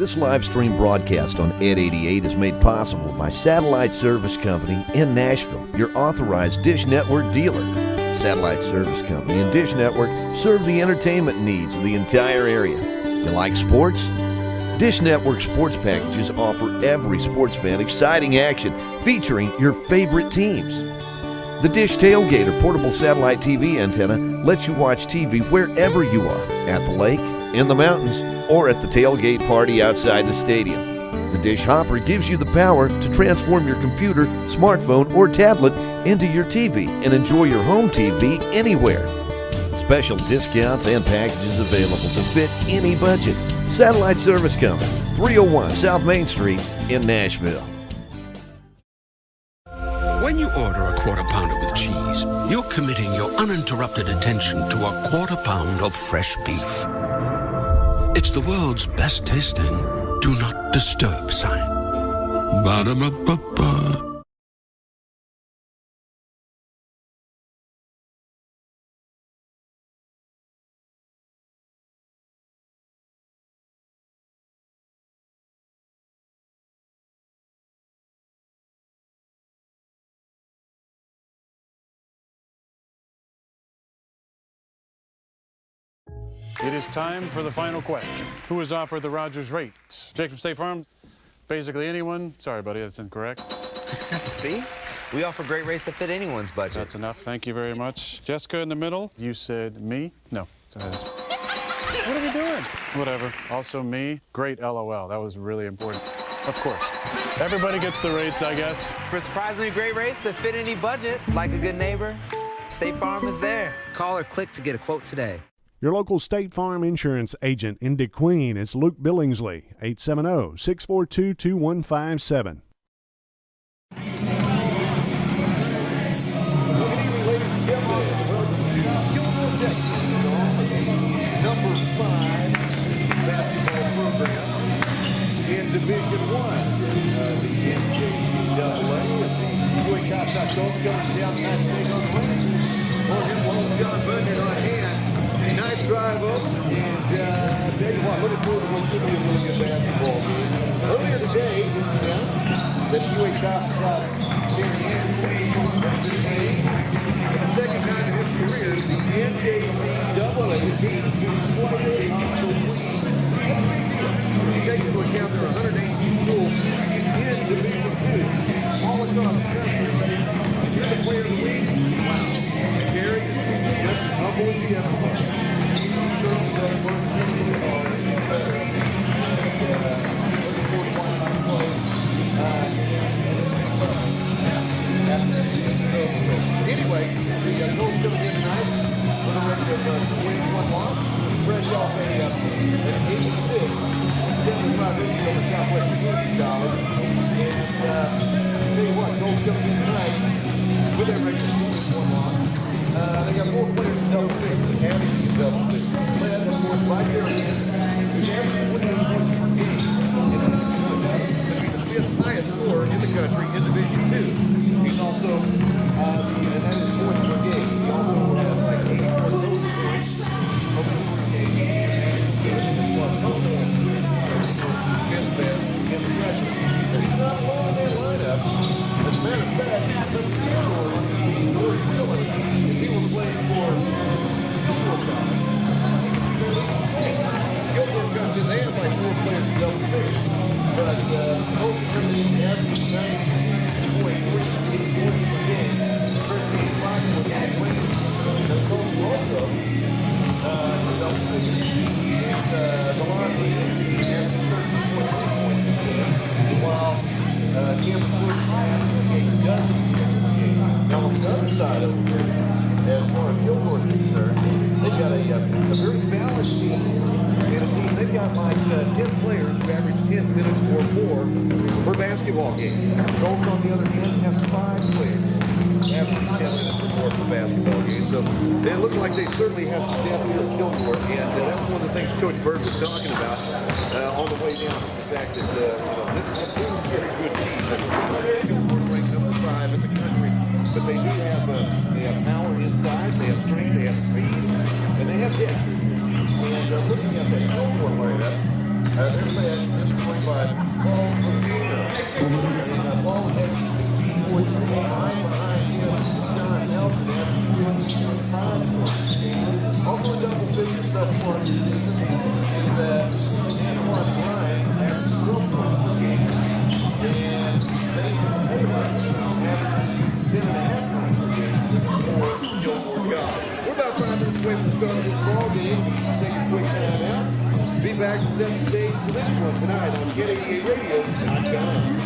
This live stream broadcast on Ed 88 is made possible by Satellite Service Company in Nashville, your authorized Dish Network dealer. Satellite Service Company and Dish Network serve the entertainment needs of the entire area. You like sports? Dish Network sports packages offer every sports fan exciting action featuring your favorite teams. The Dish Tailgater portable satellite TV antenna lets you watch TV wherever you are, at the lake, in the mountains, or at the tailgate party outside the stadium. The Dish Hopper gives you the power to transform your computer, smartphone, or tablet into your TV and enjoy your home TV anywhere. Special discounts and packages available to fit any budget. Satellite Service Company, 301 South Main Street in Nashville. When you order a Quarter Pounder with cheese, you're committing your uninterrupted attention to a Quarter Pound of fresh beef. It's the world's best tasting Do Not Disturb sign. Ba-da-ba-ba-ba. It is time for the final question. Who is offered the Rogers rate? Jake from State Farm? Basically anyone? Sorry, buddy, that's incorrect. See? We offer great rates that fit anyone's budget. That's enough. Thank you very much. Jessica in the middle. You said me? No. Sorry. What are we doing? Whatever. Also me. Great LOL. That was really important. Of course. Everybody gets the rates, I guess. For surprisingly great rates that fit any budget, like a good neighbor, State Farm is there. Call or click to get a quote today. Your local State Farm insurance agent in DeQueen is Luke Billingsley, 870-642-2157. Number 5 basketball program in Division I. The NCAA of the Cossatot comes down that thing on the way. For him, John Bunyan on hand. Nice drive up, and tell you what, looking forward to what should be a really good basketball game. Earlier today, that UA Cossatot came in the second time in his career, the NCAA team played on the week. When you take into account there are 118 schools in Division II, all across the country. You're the player of the week. Wow. Gary, just humble as the other. Anyway, we got Colts coming in tonight with a record of 21 loss, fresh off an 86, 75 inches over Southwest Community College. And tell you what, Colts coming in tonight with that record of 21 loss. They got 4 players in double figures, averaging in double figures. Led, of course, by Gary, who's averaging 28 points per game. And to be the 5th highest scorer in the country in Division II. He's also the 11th points per game. He also has like 84 total points over 4 games. And he's won no more in the country. He's not alone in that lineup. As a matter of fact, he was playing for Kilgore comes in, they have like 4 players in double figures. But Colts really averaging 90.3 points per game, 13.5 wins. The Colts also in double figures. And the line leader averaging 13.3 points per game, while Kim Ford averaging a dozen points per game. Now on the other side of it, as far as Kilgore is concerned, they've got a very balanced team. And a team, they've got like 10 players who average 10 minutes or more per basketball game. Colts, on the other hand, have 5 players averaging 10 minutes or more per basketball game. So it looks like they certainly have some depth here at Kilgore. And that's one of the things Coach Bird was talking about on the way down. The fact that this is a very good team. Kilgore ranked number 5 in the country. But they do have power inside, they have strength, they have speed, and they have depth. And looking at that Kilgore lineup, they're led Paul Medina. And Paul has 2.3. I'm behind him, John Nelson at 2.5. Also double figures thus far this season is Antoine Bryant after 12 points per game. And Mason Taylor after 10.5 points per game for Kilgore God. We're about 5 minutes away from the start of this ball game. Take a quick time out. Be back to set the stage for this one tonight on GetAARadio.com.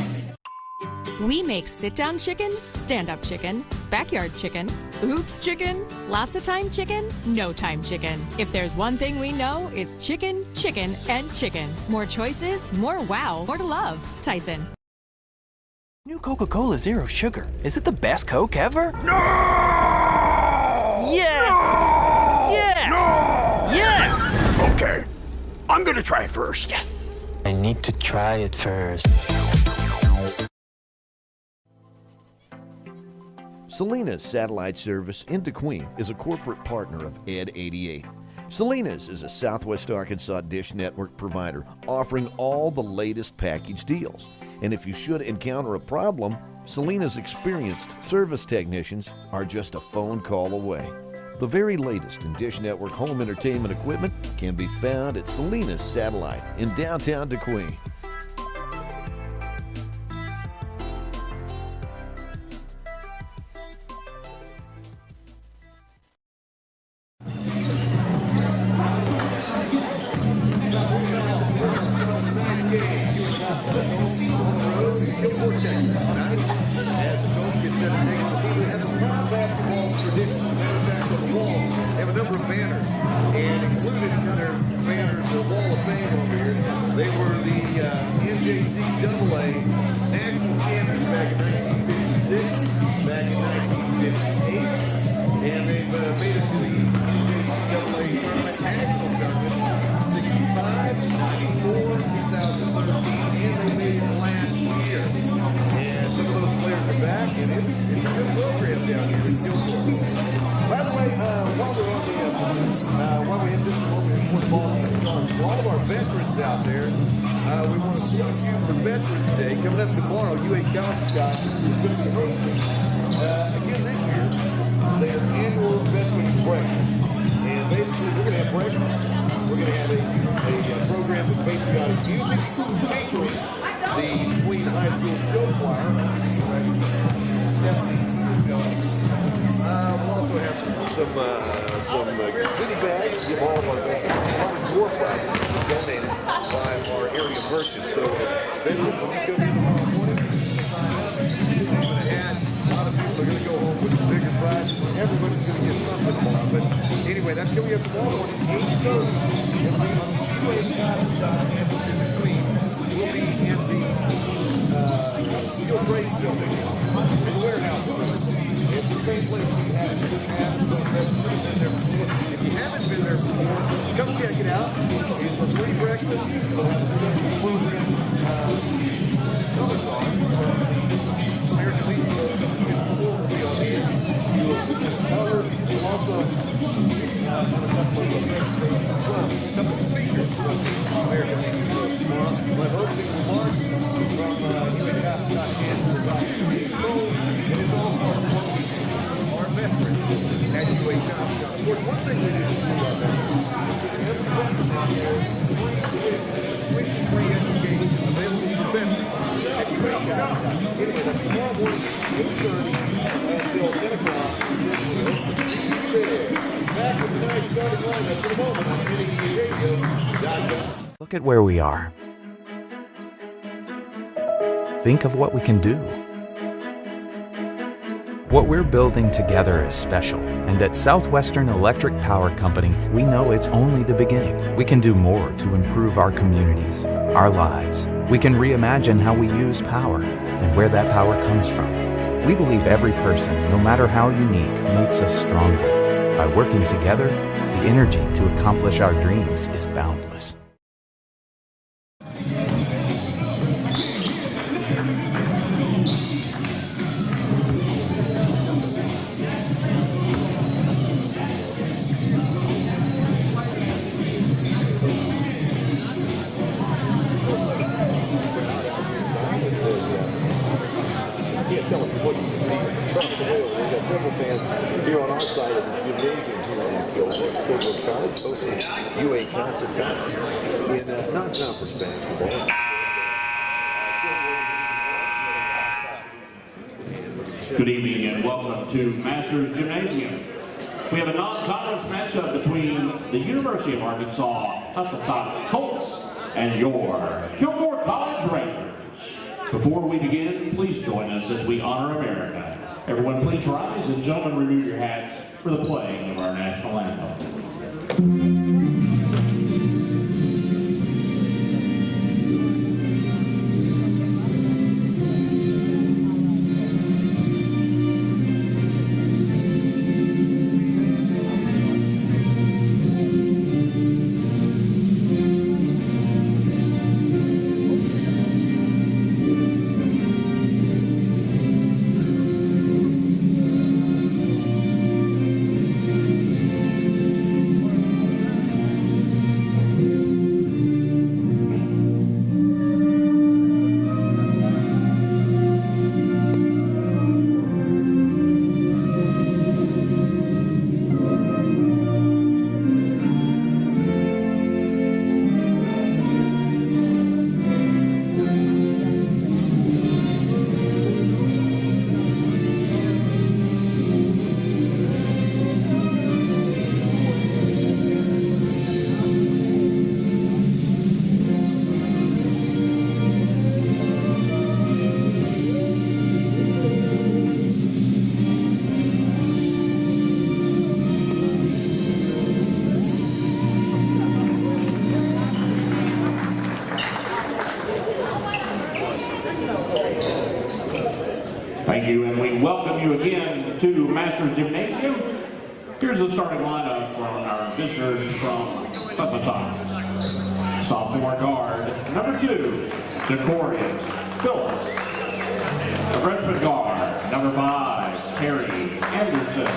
We make sit-down chicken, stand-up chicken, backyard chicken, oops chicken, lots of time chicken, no time chicken. If there's one thing we know, it's chicken, chicken, and chicken. More choices, more wow, more to love. Tyson. New Coca-Cola Zero Sugar. Is it the best Coke ever? No! Yes! No! Yes! No! Yes! Okay, I'm gonna try first. Yes! I need to try it first. Salinas Satellite Service in DeQueen is a corporate partner of Ed 88. Salinas is a Southwest Arkansas dish network provider offering all the latest package deals. And if you should encounter a problem, Salinas' experienced service technicians are just a phone call away. The very latest in Dish Network home entertainment equipment can be found at Salinas Satellite in downtown DeQueen. Look at where we are. Think of what we can do. What we're building together is special, and at Southwestern Electric Power Company, we know it's only the beginning. We can do more to improve our communities, our lives. We can reimagine how we use power and where that power comes from. We believe every person, no matter how unique, makes us stronger. By working together, the energy to accomplish our dreams is boundless. several fans here on our side of the gymnasium here in Kilgore College, hosting UA Cossatot in non-conference basketball. Good evening and welcome to Masters Gymnasium. We have a non-conference matchup between the University of Arkansas Cossatot Colts and your Kilgore College Rangers. Before we begin, please join us as we honor America. Everyone please rise and gentlemen remove your hats for the playing of our national anthem. Thank you, and we welcome you again to Masters Gymnasium. Here's the starting lineup for our visitors from Cossatot. Sophomore guard, number 2, Dacorian Phillips. The freshman guard, number 5, Terry Anderson.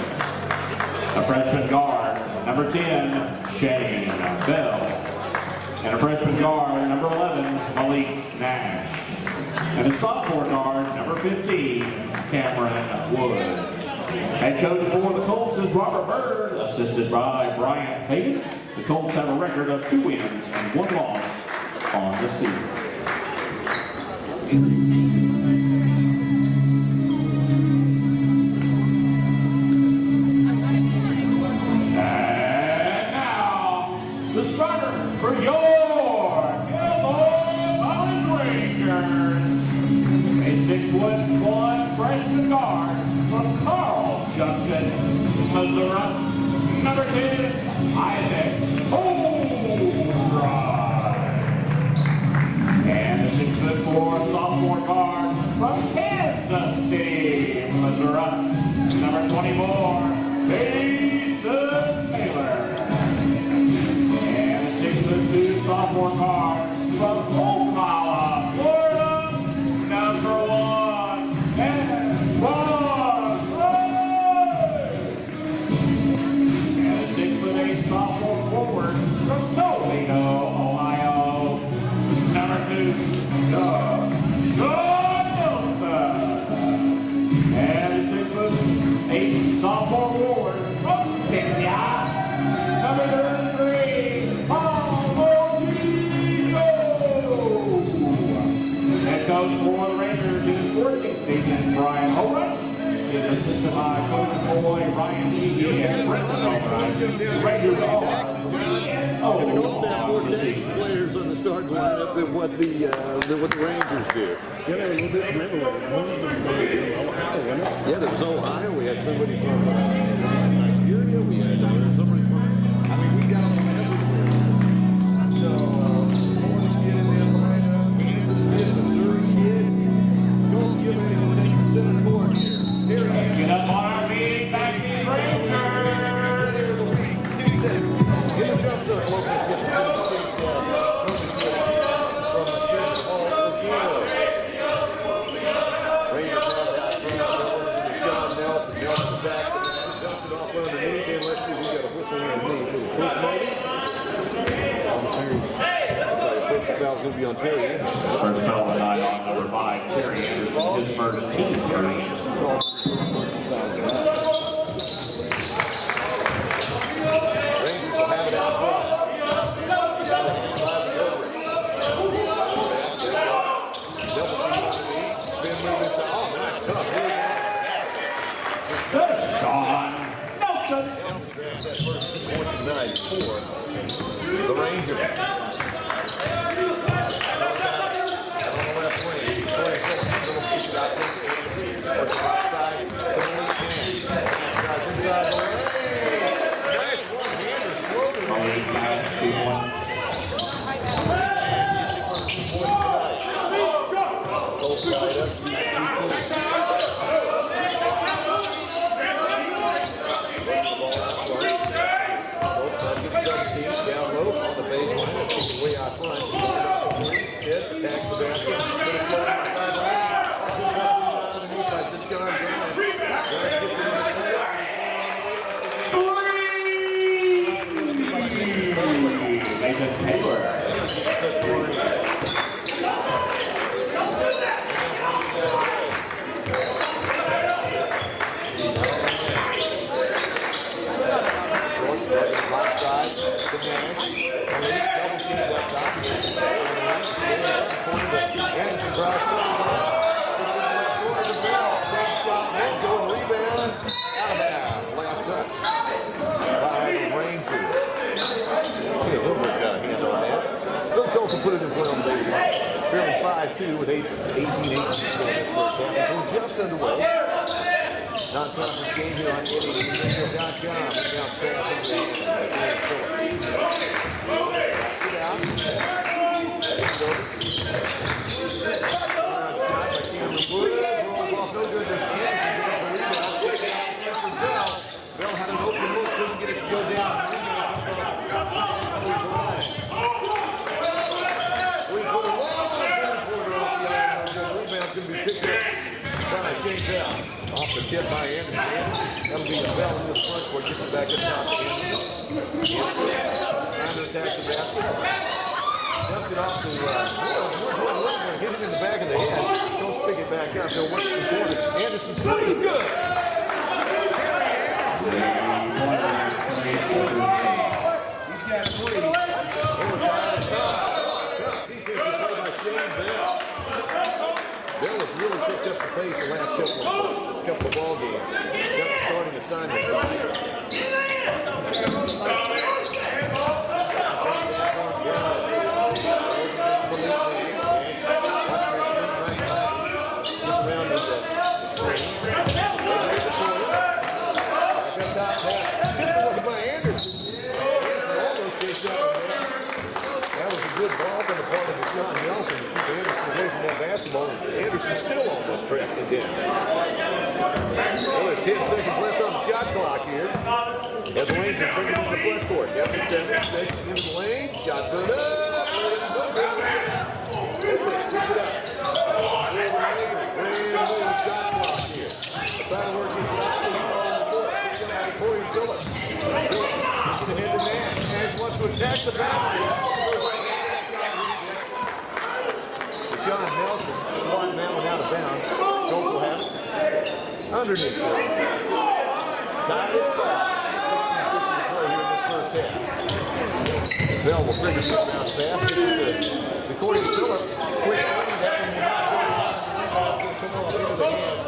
The freshman guard, number 10, Shane Bell. And a freshman guard, number 11, Malik Nash. And a sophomore guard, number 15, Cameron Woods. Head coach for the Colts is Robert Bird, assisted by Bryant Hagan. The Colts have a record of 2 wins and 1 loss on the season. And now, the starter for your Kilgore College Rangers. A 6'1" freshman guard from Carl Junction, Missouri. Number 10, Isaac Holbrook. And a 6'4" sophomore guard from Kansas City, Missouri. Number 24, Jason Taylor. And a 6'2" sophomore guard from Ocala, Florida. Number 1, and Ross Ray. And a 6'8" sophomore forward from Toledo, Ohio. Number 2, Doug Wilson. And a 6'8" sophomore forward from Kenya. Number 33, Paul Mortino. Head coach for the Rangers in his 14th season, Brian Holbrook. He is assisted by Coach Boy, Ryan Eady, and Brendan Holbrook. The Rangers are 3-0 on the season. Players on the starting lineup than what the Rangers did. Yeah, they're a little bit familiar. One of them was Ohio, wasn't it? Yeah, there was Ohio. We had somebody from Nigeria. We had somebody from. I mean, we got them everywhere. So, I want to get in there lineup. Here's the third kid. Don't give anyone take the center court here. Here Let's get up on our feet, back these Rangers. Here comes the local kid. Going to be on Terry. First foul of the night on number 5, Terry Anderson, his first team first. Sean Nelson. Tonight for the Rangers. On the left wing, down low on the baseline, way out front. Instead, attacks the basket. Mason Taylor. Colts will put it in play on the baseline. Trailing 5-2 with 18 first half. Just underway. Non-conference game here on NBC.com. Now pass Bell had an open look, couldn't get it to go down. Off the tip by Anderson. That'll be a bell in this front court. Gets it back at top. Trying to attack the basket. Dumped it off to hit him in the back of the head. Don't pick it back up. They'll work the corner. Anderson three. Good. He's got three. Defensive play by Shane Bell. Bell has really picked up the pace the last couple of ball games. Got the starting assignment. Good ball on the part of Sean Nelson to keep Anderson away from that basketball. Anderson still almost tracked it down. Well, there's 10 seconds left on the shot clock here. As the Rangers bring it into the front court. Down to 7 seconds in the lane. Shot put up. Shot clock here. Trying to work his shot on the court. Corey Phillips. Gets ahead to Nash. Nash wants to attack the basket. John Nelson swatting that one out of bounds. Colts will have it. Underneath. Tied at 5. Bell will figure this bounce fast. The Corey Phillips. Quick that one will come off into the hands.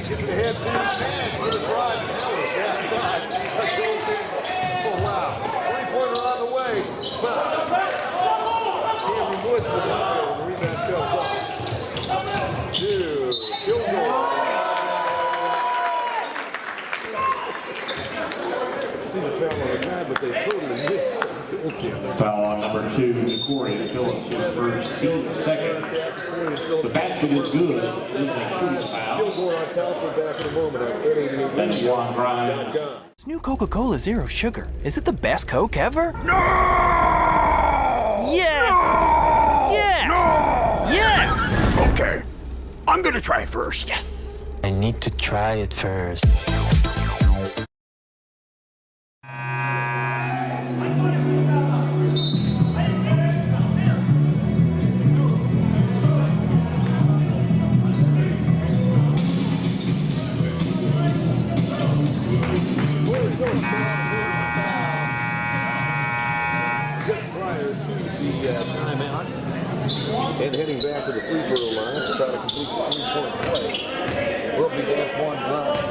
Gets the head to the man. Get it right. That was that side. Oh, wow. 3-pointer on the way. Cameron Woods with the rebound comes up. To Kilgore. See the foul on the guy, but they totally missed. Foul on number 2 to Corey Phillips, his first, team second. The basket is good. This is a shooting foul. Kilgore on top for back in a moment on 88. That's Juan Grimes. This new Coca-Cola Zero Sugar. Is it the best Coke ever? No! Yes! No! Yes! No! Yes! Okay, I'm gonna try first. Yes! I need to try it first. Go. And heading back to the free throw line to try to complete the three-point play will be dance one drive.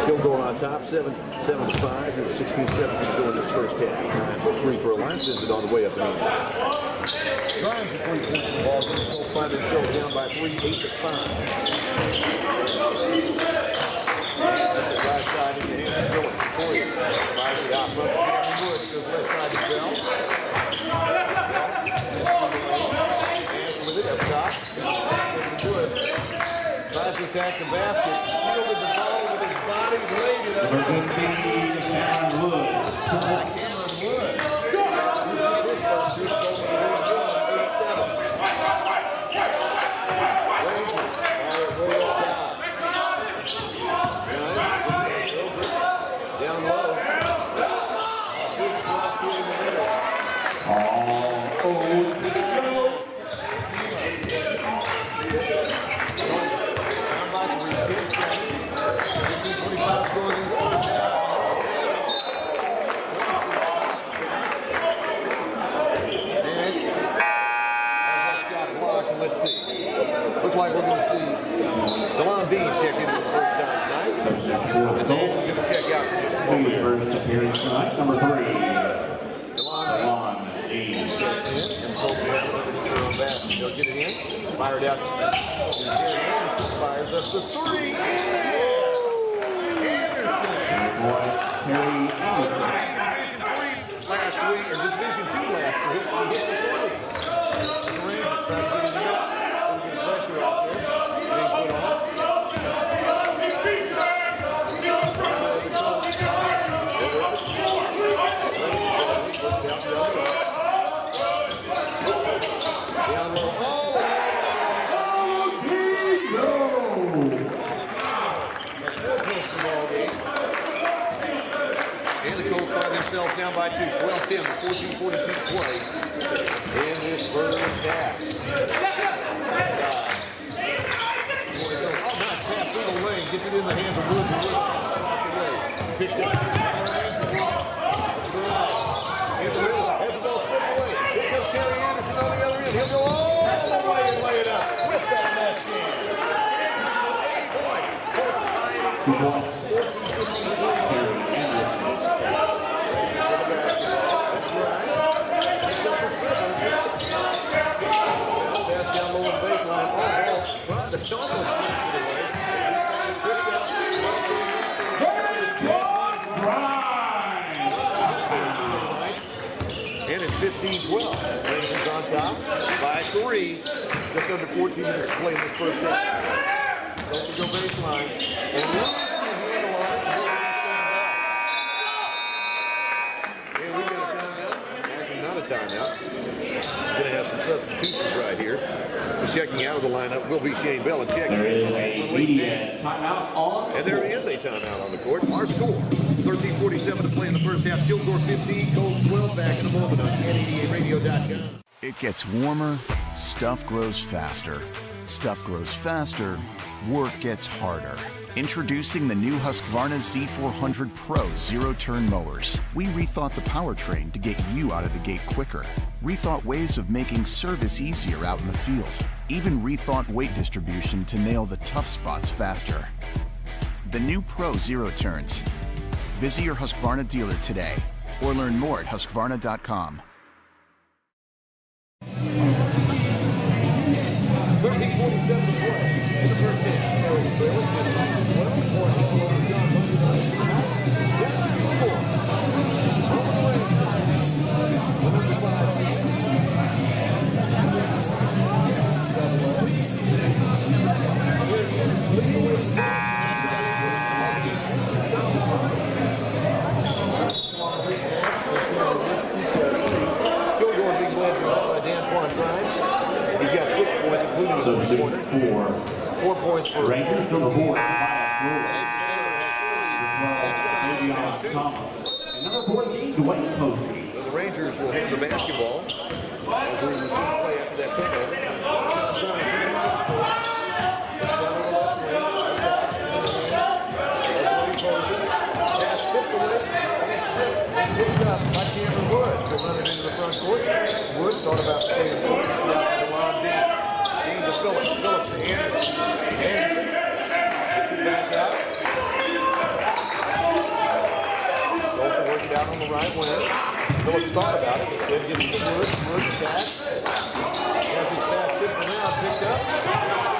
Kilgore on top, 7-5. Here with 16 seconds to go in this first half. The free throw line sends it all the way up and in. Trying for 3 points in the ball. They'll find themselves down by 3, 8-5. Right side in the hands of Phillips. Corey buys it out front. Cameron Woods goes left side to Bell. Hands with it up top. Woods tries to attack the basket. Fielded the ball with his body, laid it up. Number 15, Cameron Woods. Cameron Woods. Down low. Let's see. Looks like we're going to see DeLon Bean check in for the first time tonight. And Dalton's going to check out for just a moment. His first appearance tonight, number 3. DeLon Bean. And Kobe has another shooter on basket. He'll get it in. Fire it out. Fires up the 3. Terry Anderson. Last week, or Division 2 last week, he hit the 3. The Rangers tried to get it up. Get pressure out there. Being put on. Down low. And the Colts find themselves down by 2, 12-10, 14-42 play in this first half. Nice pass through the lane, gets it in the hands of Woods. Picked up. Has the ball stripped away. Here comes Terry Anderson on the other end. He'll go all the way and lay it up with that match in. 2 points. Terry Anderson. And it's 15-12. Rangers on top by 3. Just under 14 minutes to play in this first half. Don't go baseline. And Williams can handle on it. And we got a timeout. Actually, not a timeout. Going to have some substitutions right here. Checking out of the lineup will be Shane Bell. And checking. There is a media timeout on. And there is a timeout on the court. Our score, 13:47 to play in the first half. Kilgore 15, Colts 12. Back in a moment on N88radio.com. It gets warmer, stuff grows faster. Stuff grows faster, work gets harder. Introducing the new Husqvarna Z400 Pro zero-turn mowers. We rethought the powertrain to get you out of the gate quicker. Rethought ways of making service easier out in the field. Even rethought weight distribution to nail the tough spots faster. The new Pro Zero Turns. Visit your Husqvarna dealer today or learn more at Husqvarna.com. 13:47 to play in the first half. Kilgore being led by Dan Quantribe. He's got 6 points, including So 6 for 4 points for Rangers. Number 4, Tobias Lewis. Number 12, Thomas. And number 14, Dwayne Posey. So the Rangers will have the basketball. As we will play after that turnover. Picked up by Cameron Woods. They're running into the front court. Woods thought about staying forward. He's out to the line. Dean to Phillips. Phillips to Anderson. Anderson gets it back out. Colts works out on the right wing. Phillips thought about it. Instead, gets to Woods. Woods attack. Has his pass tipped around, picked up.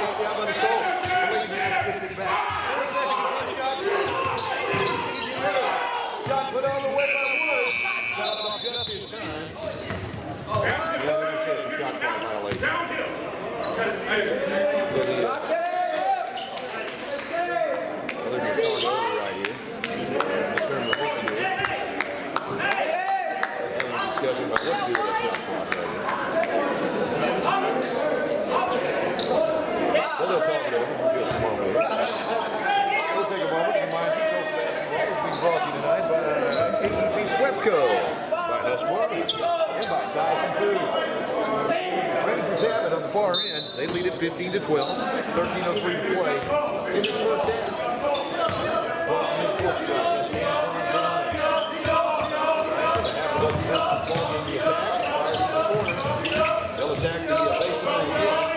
It's out by the Colts. Kicks it back. Shot put on the way by Woods. Shot off just in time. Another interception, shot clock violation. Right here. Determine what to do. Discussing about what to do with that shot clock right here. Well, they'll talk it over for just a moment. We'll take a moment to remind you Colts basketball is being brought to you tonight by AEP Swepco, by Husqvarna, and by Tyson Foods. Rangers have it on the far end. They lead at 15-12. 13:03 to play in the first half. They'll attack the baseline again.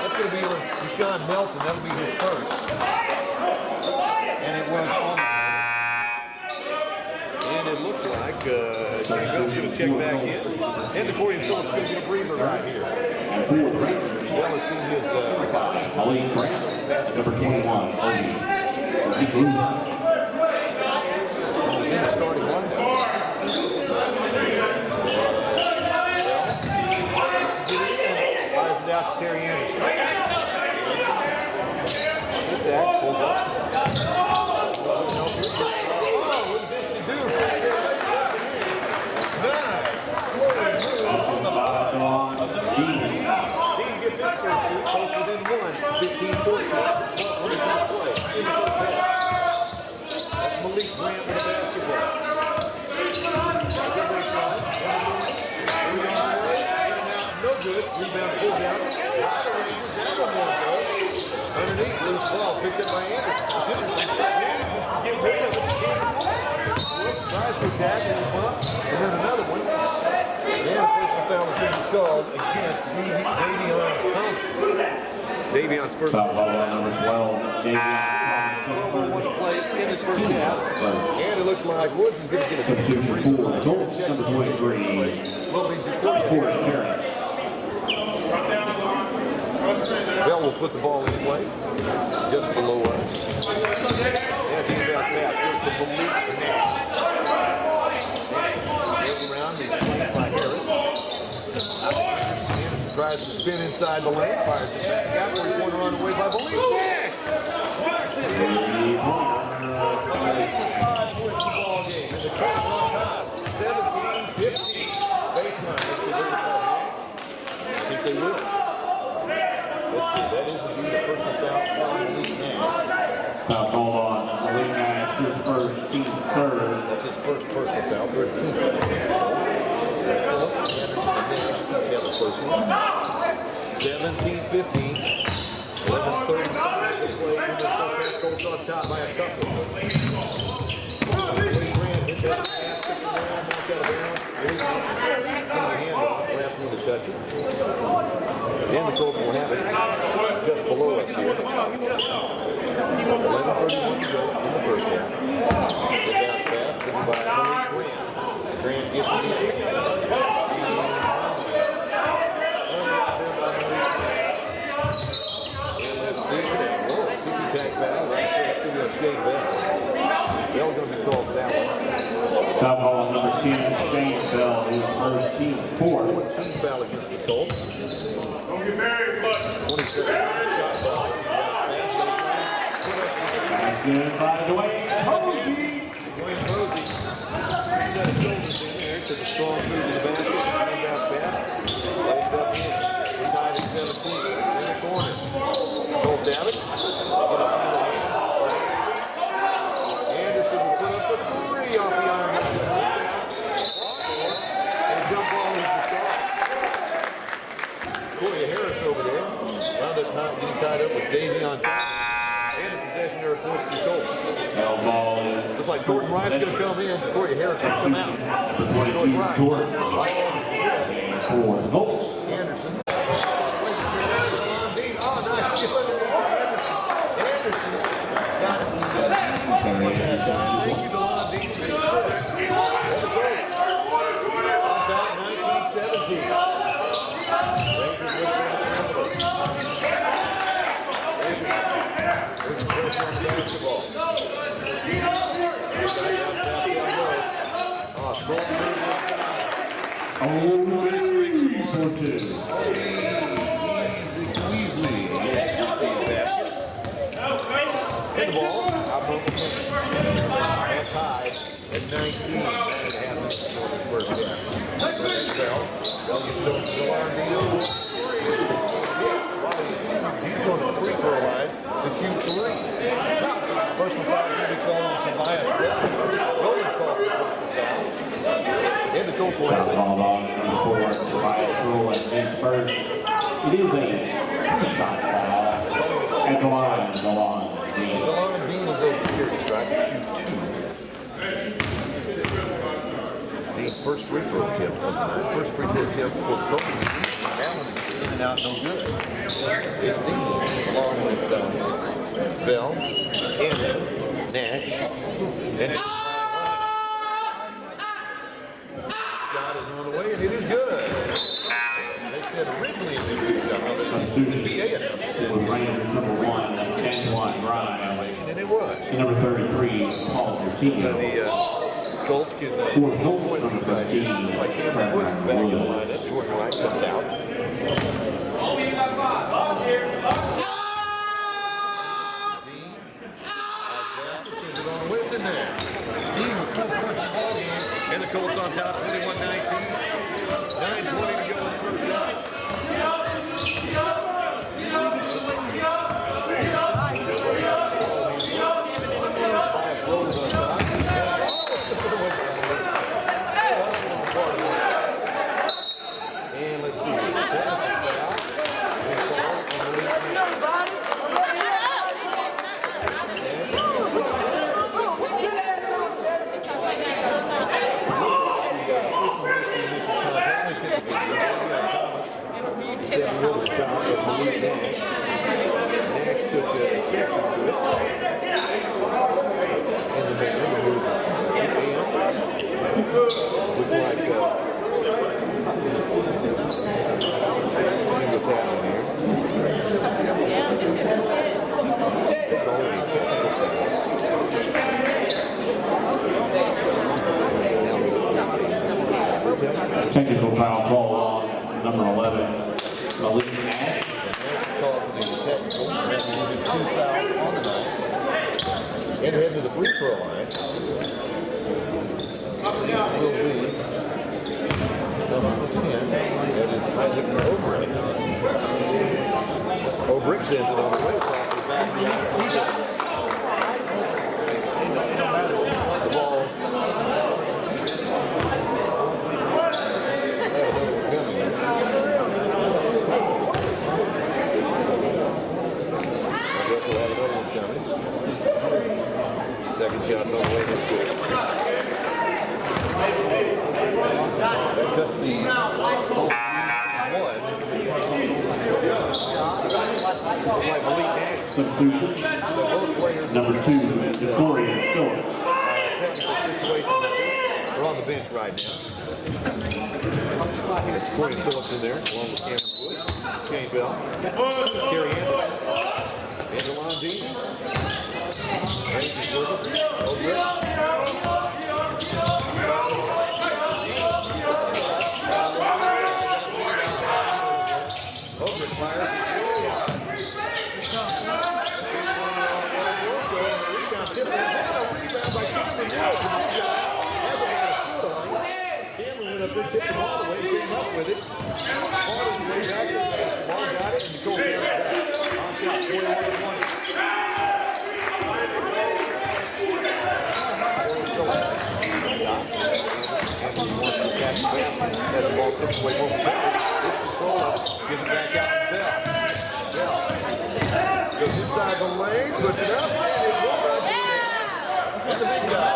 That's going to be on Deshaun Nelson. That'll be his first. And it was on. And it looks like James going to check back in. And the Corey Phillips going to get a breather right here. Well, has seen his Malik Grant, number 21, Odie. Zeke starting one. Fires it out to Terry Anderson. This act pulls up. What did he do? Nice. Dean gets his first two. Colts within one. 15-14. That's Malik Grant with the basketball. No good. Rebound pulled down. Underneath, loose ball picked up by Anderson. Get rid of it. Tries to attack and bump. And then another one. And a personal foul is being called against Davion Thomas. Davion's first foul ball number 12. Davion Thomas play in his first half. And it looks like Woods is going to get a substitution for the Colts, number 23. Corey Harris. Bell will put the ball in play just below us. And he's got pass goes to Malik Grant. Goes around, he's played by Harris. Anderson tries to spin inside the lane, fires it back out. Corner run away by Malik Grant. Ball game. And the Colts on top, 17-15. Baseline. I think they will. Let's see, that is indeed a personal foul on Malik Nash. Foul called on Malik Nash, his first, team third. That's his first personal foul, 13th. Phillips, Anderson, Nash, 17-15. 11:30 to play in the first. Colts on top by a couple. Malik Grant hit that pass, took it down, knocked out of bounds. Last one to touch it. And the Colts will have it just below us here. 11:31 to go in the first half. The bounce pass given by Malik Grant. Grant gets it in. Tag foul right there to Shane Bell. Bell's going to be called for that one. Foul ball on number 10, Shane Bell, his first, team fourth. 14th foul against the Colts. Don't get married, bud. 27 shot ball. That's good by Dwayne Posey. Dwayne Posey. Set of shoulders in there to the strong move to the basket. Hand out fast. Lays up in. Tied at 17. In the corner. Colts have it. Anderson will put up a three off the iron. Wyatt's going to come in. Corey Harris will come out. Number 22, Jordan. For the Colts. Anderson. Called on number 4, Tobias Rule, and his first. It is a 2-shot foul at the line. DeLon Dean will go security strike and shoot 2. Dean's first free throw attempt was first free throw attempt for the Colts. That one is in and out no good. It's Dean along with Bell, Anderson, Nash, and shot is on the way, and it is good. They said originally it was a good shot. substitution with Rangers number 1, Antoine Grimes. And it was. And number 33, Paul Martino. The Colts can for the Colts, number 15, like Cameron Woods back in the lineup. Jordan Wright comes out. What's in there? Dean was so much ball game, and the Colts on top, 21-19. 9:20 to go in the first half. And let's see. Technical foul call on number 11, Malik Nash. And head to the free throw line. Will be number 10. That is Isaac Obrick. Obrick sends it on the way across the back. The ball. Second shot's on the way to it. That cuts the Substitution. Number 2, Corey Phillips. We're on the bench right now. It's Corey Phillips in there, along with Cameron Wood, Shane Bell, Kerry Anderson, and DeLon Dean. Rangers with it. Obrick fires. Rebound by Cameron Wood. Cameron went up there, kicked the ball away, came up with it. Ball is way back. Ball got it, and the Colts got it back. On top, 21-20. Has the ball tipped away over the control of it, gives it back out to Bell. Bell goes inside the lane, puts it up, and it will not be in. And the big guy.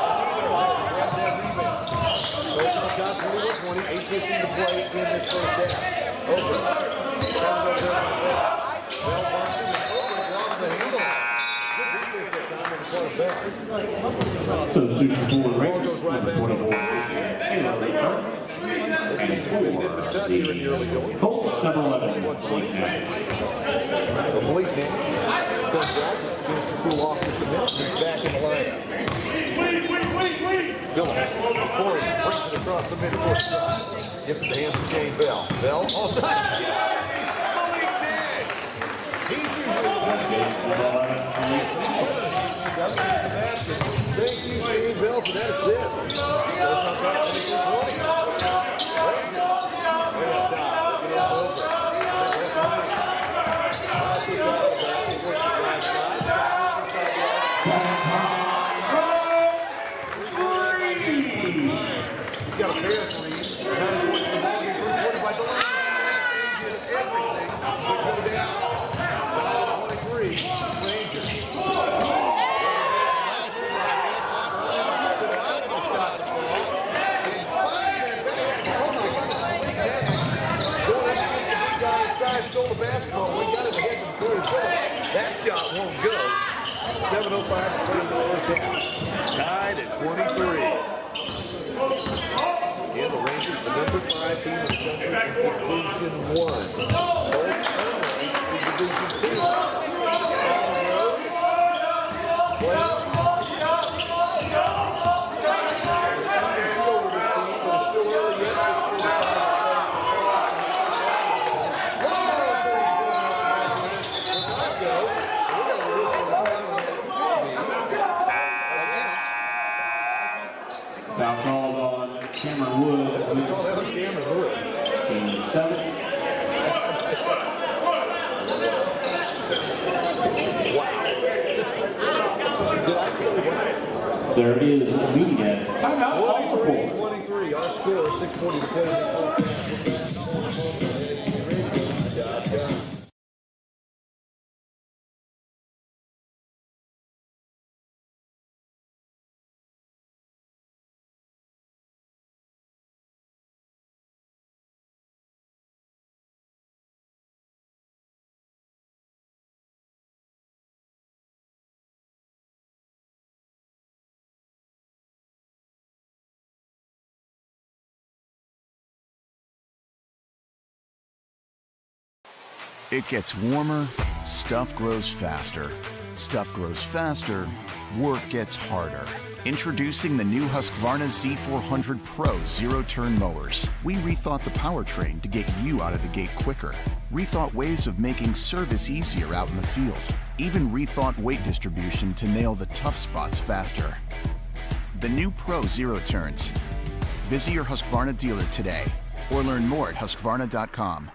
20, 8:15 to play in this first half. Over. Bell Martin and Over draws the handle. Good defense that time on the part of Bell. Substitution for Rangers, number 24, Taylor returns. And for the Colts, number 11, Blake Nash. Blake Nash comes out, just begins to cool off just a minute, he's back in the lineup. Phillips, before he brings it across the midcourt side. Gives it to hands of Shane Bell. Bell, oh, nice catch! Blake Nash! He's usually the best game. Thank you, Shane Bell, for that assist. So it's not back to the 20. Got a pair of threes. Now he's watching the ball get reported by Delaney. Everything would go down. 9-23, Rangers. Stole the basketball. We got it ahead from Corey Phillips. That shot won't go. 7:05 to play in the first half. Tied at 23. And the Rangers, the number 5 team in the country, Division 1. Colts in Division 2. On the road. Foul called on Cameron Woods. Team 7. There is a lead at timeout. 23, our score, 6:40 to play. It gets warmer, stuff grows faster. Stuff grows faster, work gets harder. Introducing the new Husqvarna Z400 Pro zero-turn mowers. We rethought the powertrain to get you out of the gate quicker. Rethought ways of making service easier out in the field. Even rethought weight distribution to nail the tough spots faster. The new Pro Zero Turns. Visit your Husqvarna dealer today or learn more at Husqvarna.com.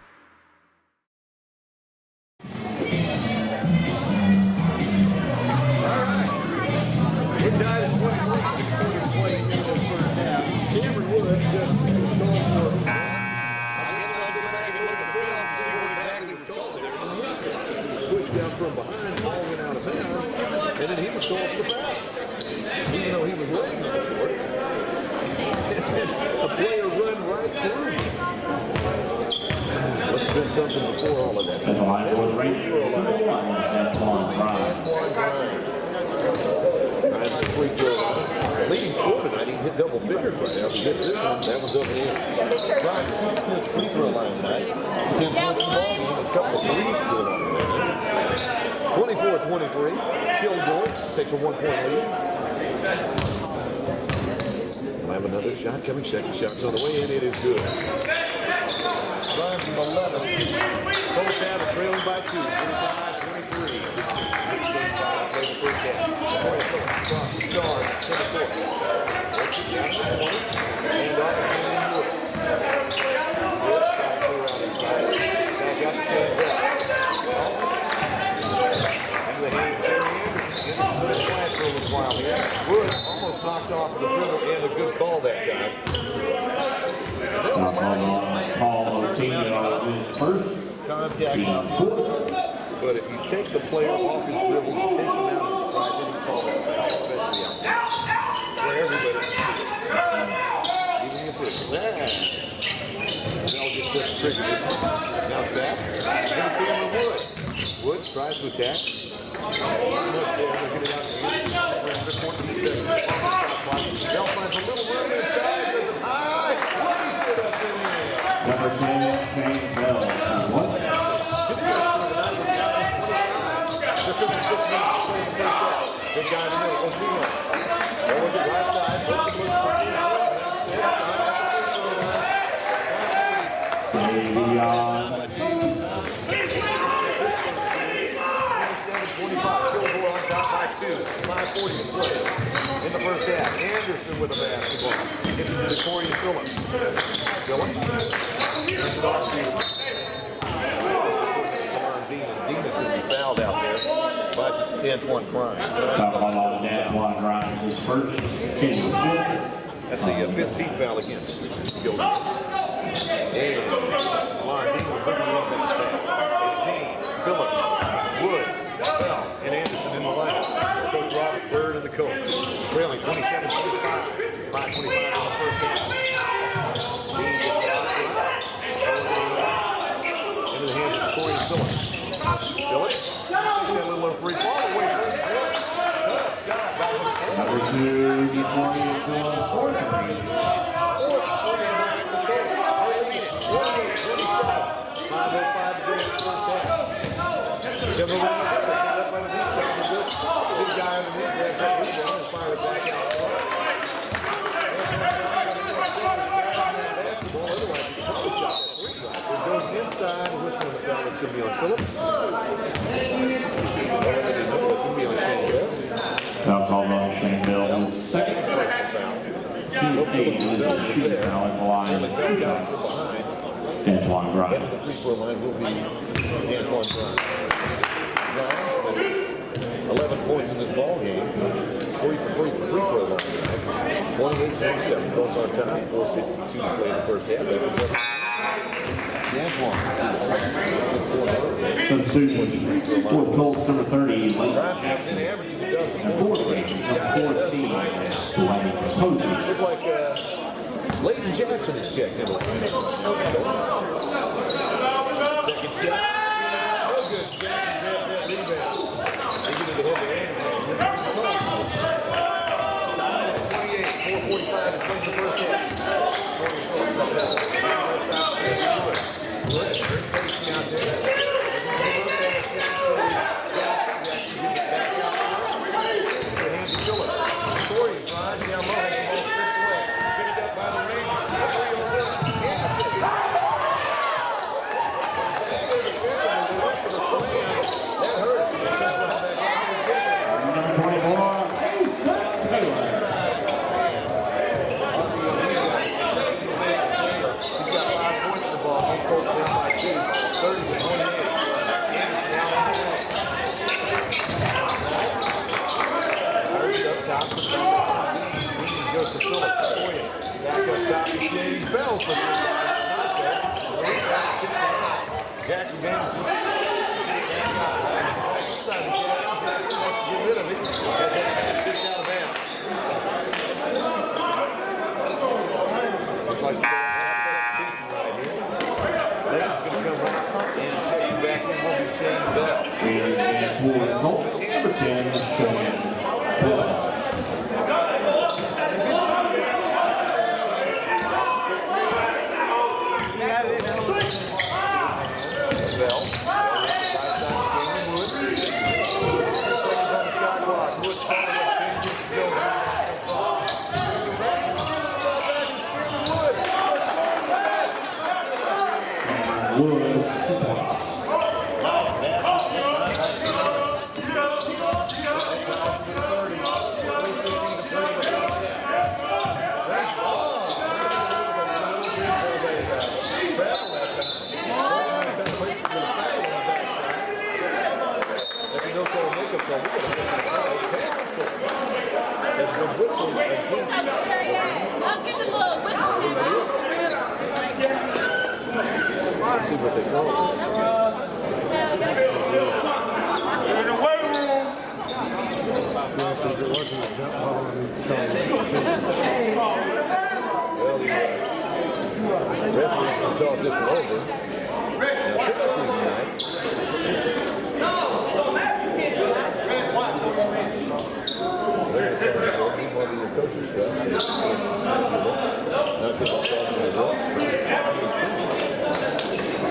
We're tied at 23 to play in the first half. Cameron Woods just going for it. I guess I'll go back and look at the film and see what exactly was called there. Pushed down from behind, ball went out of bounds, and then he was called for the foul. Even though he was waiting for it. A player run right through. Must have been something before all of that. At the line for the Rangers, number 1, Antoine Bryant. Free throw. Leading scorer tonight, he hit double figures right now. If he gets this one, that one's up and in. Brian to his free throw line tonight. 10 points involved, he has a couple of threes to it on there. 24-23. Kilgore takes a 1-point lead. We'll have another shot coming. Second shot's on the way, and it is good. Brian from 11. Colts out and trailing by 2. 25-23. 16-5 play the first half. Across the stars, center court. Works it down to the point. And off to Cameron Woods. Woods got to clear out inside. Back out to Shane Bell. Into the hands of Terry Anderson. Getting to the flash for a little while here. Woods almost knocked off the dribble and a good call that time. Call on the team is first. Contact Team on 4. But if you take the player off his dribble, you take him out of his stride, then you call that foul, especially out there. Where everybody, even if Bell gets the trigger. Now back. Here Cameron Woods. Woods tries to attack. Bell finds a little room inside. Goes it high. Number 10, Shane Bell. What? Big guy in the middle. Ozuna. Over the right side. Kilgore on top by 2. 5:40 to play in the first half. Anderson with the basketball. Gets it to Corey Phillips. Phillips. Brings it off to Dean is going to be fouled out there by Antoine Grimes. Antoine Grimes, his first team. That's the 15th foul against Kilgore. And Lamar Dean was looking up at the pass. It's Dean, Phillips, Woods, Bell, and Anderson in the lineup. Coach Robert third in the Colts. Trailing 27-25. 5:25 in the first half. Dean gets out into the hands of Corey Phillips. Phillips, got a little free ball away from him. Number 2, Detroit Phillips, 4 3. 5:05 to go in the first half. Big guy underneath there, that rebound and fire it back out. Basketball, otherwise you can probably shot that free throw. It goes inside, which one of the foul is going to be on Phillips? It's going to be on Shane Bell. Foul called on Shane Bell, his second team 8 is a shooting foul at the line with 2 shots. Antoine Grimes. The free throw line will be Antoine Grimes. Grimes, 11 points in this ball game. 3 for 3 free throw line. 28-27. Colts on time. 4:52 to play in the first half. Substitutions for Colts number 30, Lane Jackson. And 14, Dwayne Posey. Looks like Leighton Jackson is checked in. Second shot. No good. Jackson grabs that rebound. They get it to him. 28, 4:45 to play the first half. Jackson Bell. Get rid of it. Kicked out of bounds. Looks like the substitution right here. That's going to come right and check back in will be Shane Bell. And for Colts, number 10, Shane Bell. Woods, 2 points. Let's see what they call it. Well, Talk this one over.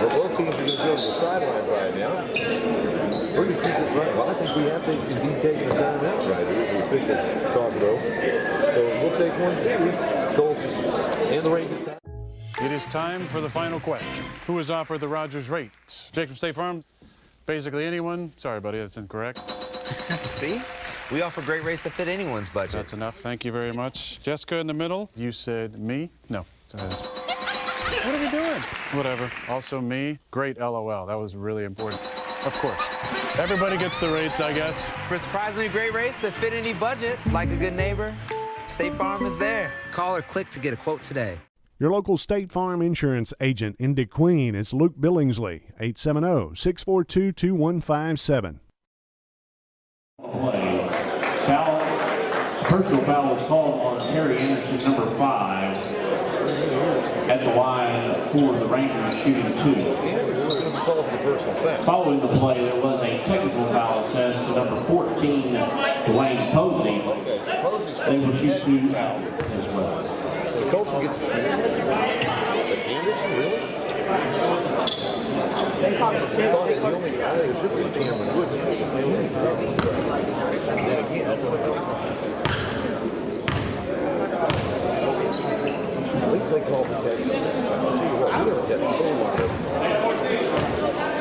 Both teams are going to go to the sidelines right now. Pretty people, well, I think we have to be taking a time out right here. The officials talk about. So we'll take 1-2. Colts and the Rangers. It is time for the final question. Who has offered the Rogers rates? Jake from State Farm? Basically anyone? Sorry, buddy, that's incorrect. See? We offer great rates that fit anyone's budget. That's enough. Thank you very much. Jessica in the middle. You said me? No. Sorry. What are we doing? Whatever. Also me. Great LOL. That was really important. Of course. Everybody gets the rates, I guess. For surprisingly great rates that fit any budget, like a good neighbor, State Farm is there. Call or click to get a quote today. Your local State Farm insurance agent in DeQueen is Luke Billingsley, 870-642-2157. Play. Foul. Personal foul was called on Terry Anderson, number 5, at the line for the Rangers shooting 2. Following the play, there was a technical foul assessed to number 14, Dwayne Posey. They will shoot 2 out as well. So the Colts will get to shoot. Anderson, really? They thought the only guy that should be Cameron Wood. At least they call the test. I'll tell you what, we got a test.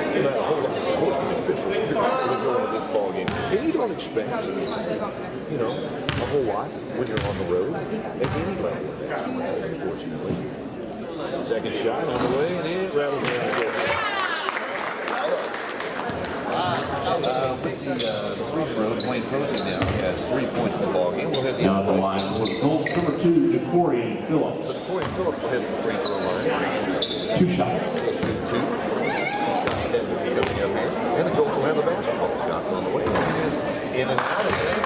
No matter how long it's supposed to be, you're going to this ball game. And you don't expect, you know, a whole lot when you're on the road at any level, unfortunately. Second shot on the way, and it rattles down the court. The free throw, Dwayne Posey now has 3 points in the ball game. We'll hit Now at the line for the Colts, number 2, Ja'Cory Phillips. Ja'Cory Phillips will hit the free throw line. 2 shots. 2. And the Colts will have the basketball shots on the way. In and out of there.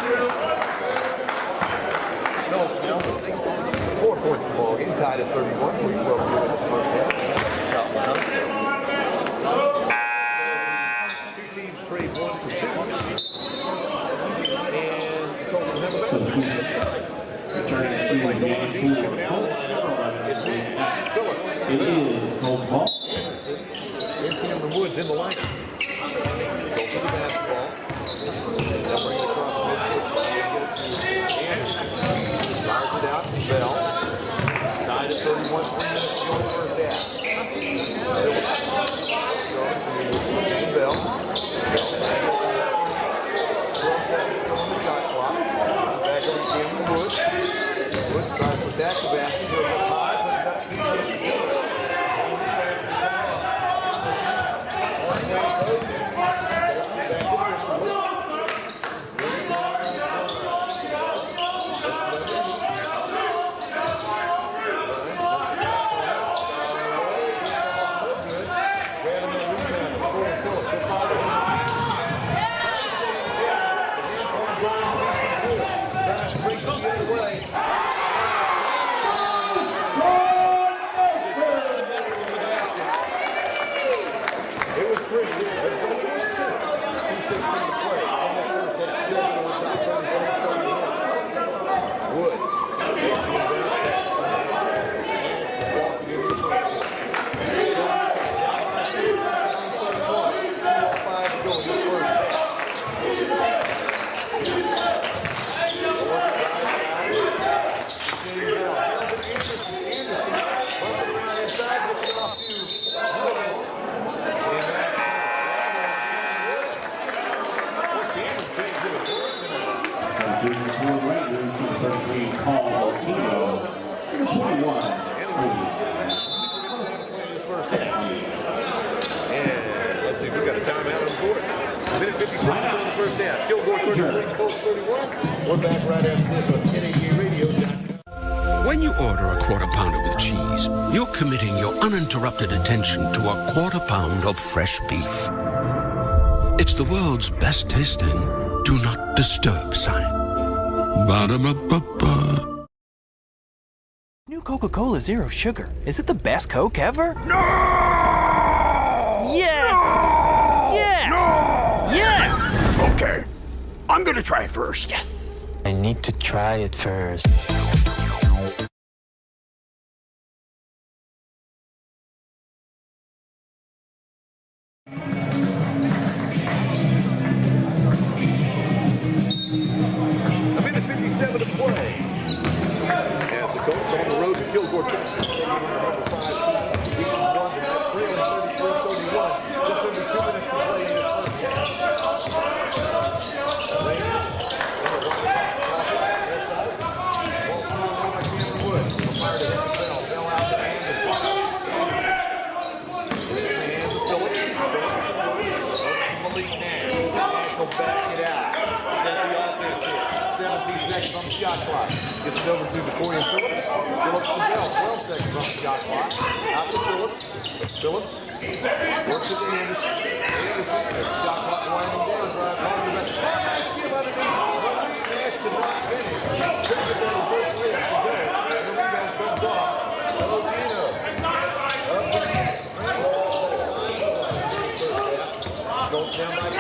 Now, 4 points in the ball game, tied at 31. We 12-2 in the first half. Shot one up. Two teams trade 1 for 2. And the Colts will have a basketball. Returning to the game for the Colts. It is the Colts ball. Here's Cameron Woods in the line. Go for the basketball. They'll bring it across Anderson. Fires it out to Bell. Tied at 31, 3 minutes to go in the first half. Bell. Cross that on the shot clock. Back over to Cameron Woods. Woods tries to attack the basket. Goes up high, but touch feet. Kilgore TX, Colts 31. We're back right after this on 1088radio.com. When you order a quarter pounder with cheese, you're committing your uninterrupted attention to a quarter pound of fresh beef. It's the world's best tasting do not disturb sign. Ba-da-ba-ba-ba. New new Coca-Cola Zero Sugar. Is it the best Coke ever? No! Yes! No! Yes! No! Yes! Okay, I'm gonna try first. Yes! I need to try it first. A minute 57 to play. As the Colts on the road to Kilgore TX. Number 5 team. Each one tonight, trailing 33-31. Just under 2 minutes to play in the first back it out. Set the offense here. 17 seconds on the shot clock. Gets it over to Victoria Phillips. Phillips to Bell. 12 seconds on the shot clock. Out to Phillips. Phillips works it to Anderson. Anderson. Shot clock winding down. Drive home to the back. Skip underneath. Nash to not finish. Takes it down the first layup to go. And the rebound comes off. Pelotino. Up the net. Goes down by 2.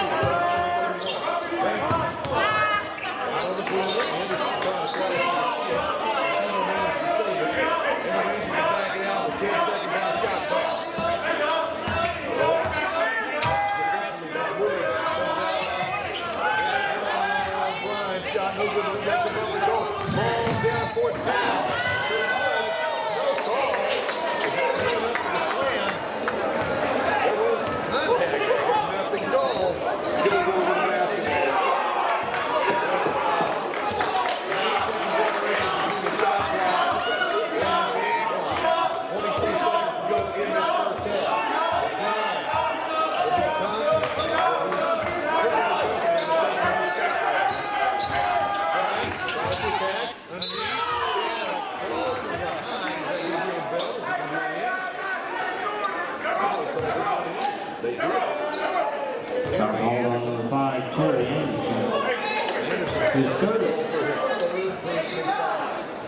His third.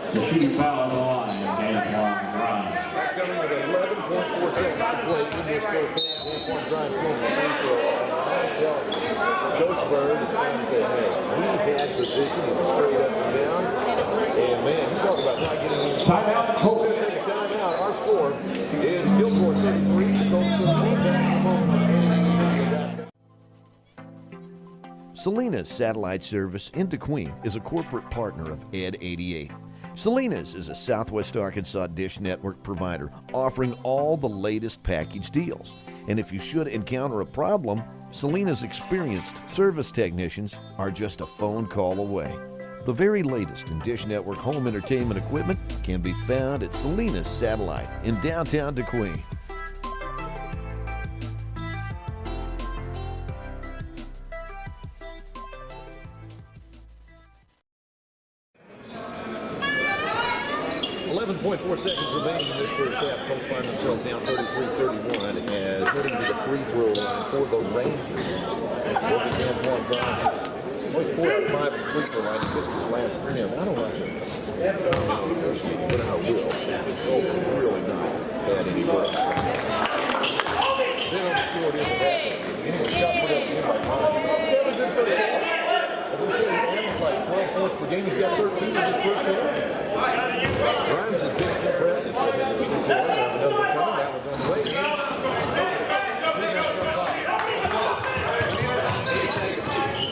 It's a shooting foul on the line. Game long drive. Coming with 11.4 seconds to play in this first half. 1-point drive from the free throw. Coach Bird is trying to say, hey, we had position and straight up and down. And man, you talk about not getting any timeout. Focus. Timeout. Our score is Kilgore 33. Colts 31. Back in a moment. Salinas Satellite Service in DeQueen is a corporate partner of Ed 88. Salinas is a Southwest Arkansas Dish Network provider offering all the latest package deals. And if you should encounter a problem, Salinas' experienced service technicians are just a phone call away. The very latest in Dish Network home entertainment equipment can be found at Salinas Satellite in downtown DeQueen. .4 seconds remaining in this first half. Colts find themselves down 33-31 as heading to the free throw line for the Rangers. Looking down one drive. Always 4 out of 5 at the free throw line. He gets his last 3. I don't like it. But I will. It's really not bad anymore. Then on the short end of that. Anyway, shot put up in by Grimes. That was good for the half. As we said, he averaged like 12 points per game. He's got 13 in this first half. Grimes has been impressive. Another one coming. That was on the way.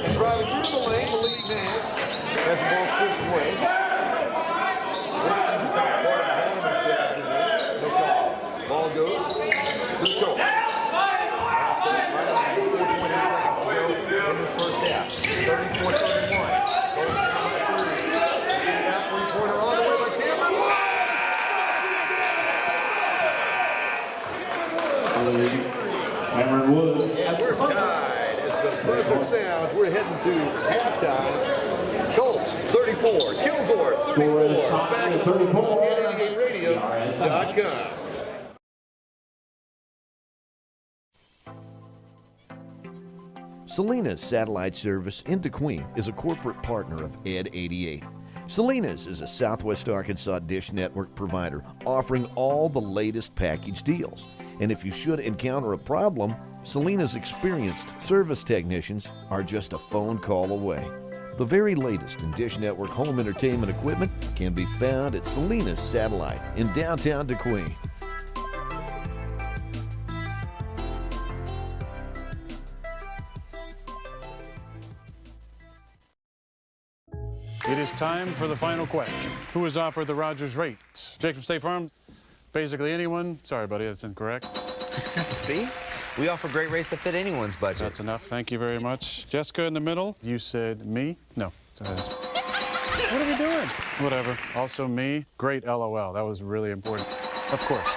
And driving through the lane, the lead Nash has the ball stripped away. Ball goes to the Colts. Right on 4.8 seconds to go in this first half. 34-31. Three-pointer all the way by Cameron. Cameron Woods. And we're tied. As the buzzer sounds, we're heading to halftime. Colts 34, Kilgore 34. Score is tied at 34. Radio.com. Salinas Satellite Service in DeQueen is a corporate partner of Ed 88. Salinas is a Southwest Arkansas Dish Network provider offering all the latest package deals. And if you should encounter a problem, Salinas' experienced service technicians are just a phone call away. The very latest in Dish Network home entertainment equipment can be found at Salinas Satellite in downtown DeQueen. It is time for the final question. Who is offered the Rogers rate? Jacob State Farm? Basically anyone? Sorry, buddy, that's incorrect. See? We offer great rates that fit anyone's budget. That's enough. Thank you very much. Jessica in the middle. You said me? No. Sorry. What are we doing? Whatever. Also me. Great LOL. That was really important. Of course.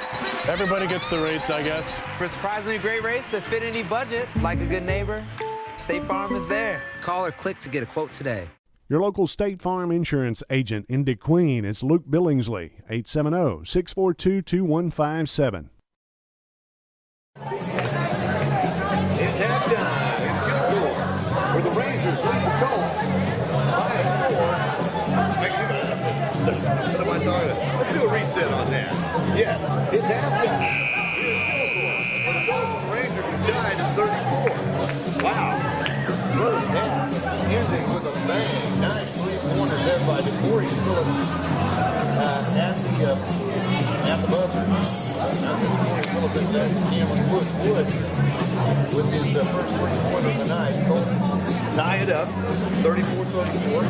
Everybody gets the rates, I guess. For surprisingly great rates that fit any budget, like a good neighbor, State Farm is there. Call or click to get a quote today. Your local State Farm insurance agent in DeQueen is Luke Billingsley, 870-642-2157. It's halftime in Kilgore, where the Rangers lead the Colts 5-4. What am I talking about? Let's do a reset on that. Yeah, it's halftime here in Kilgore, where the Colts and the Rangers are tied at 34. Wow. First half ending with a bang. 9 3-pointers led by DeQueen Phillips at the buzzer. Phillips and Cameron Wood with his first 3-pointer of the night. Colts tie it up, 34-34,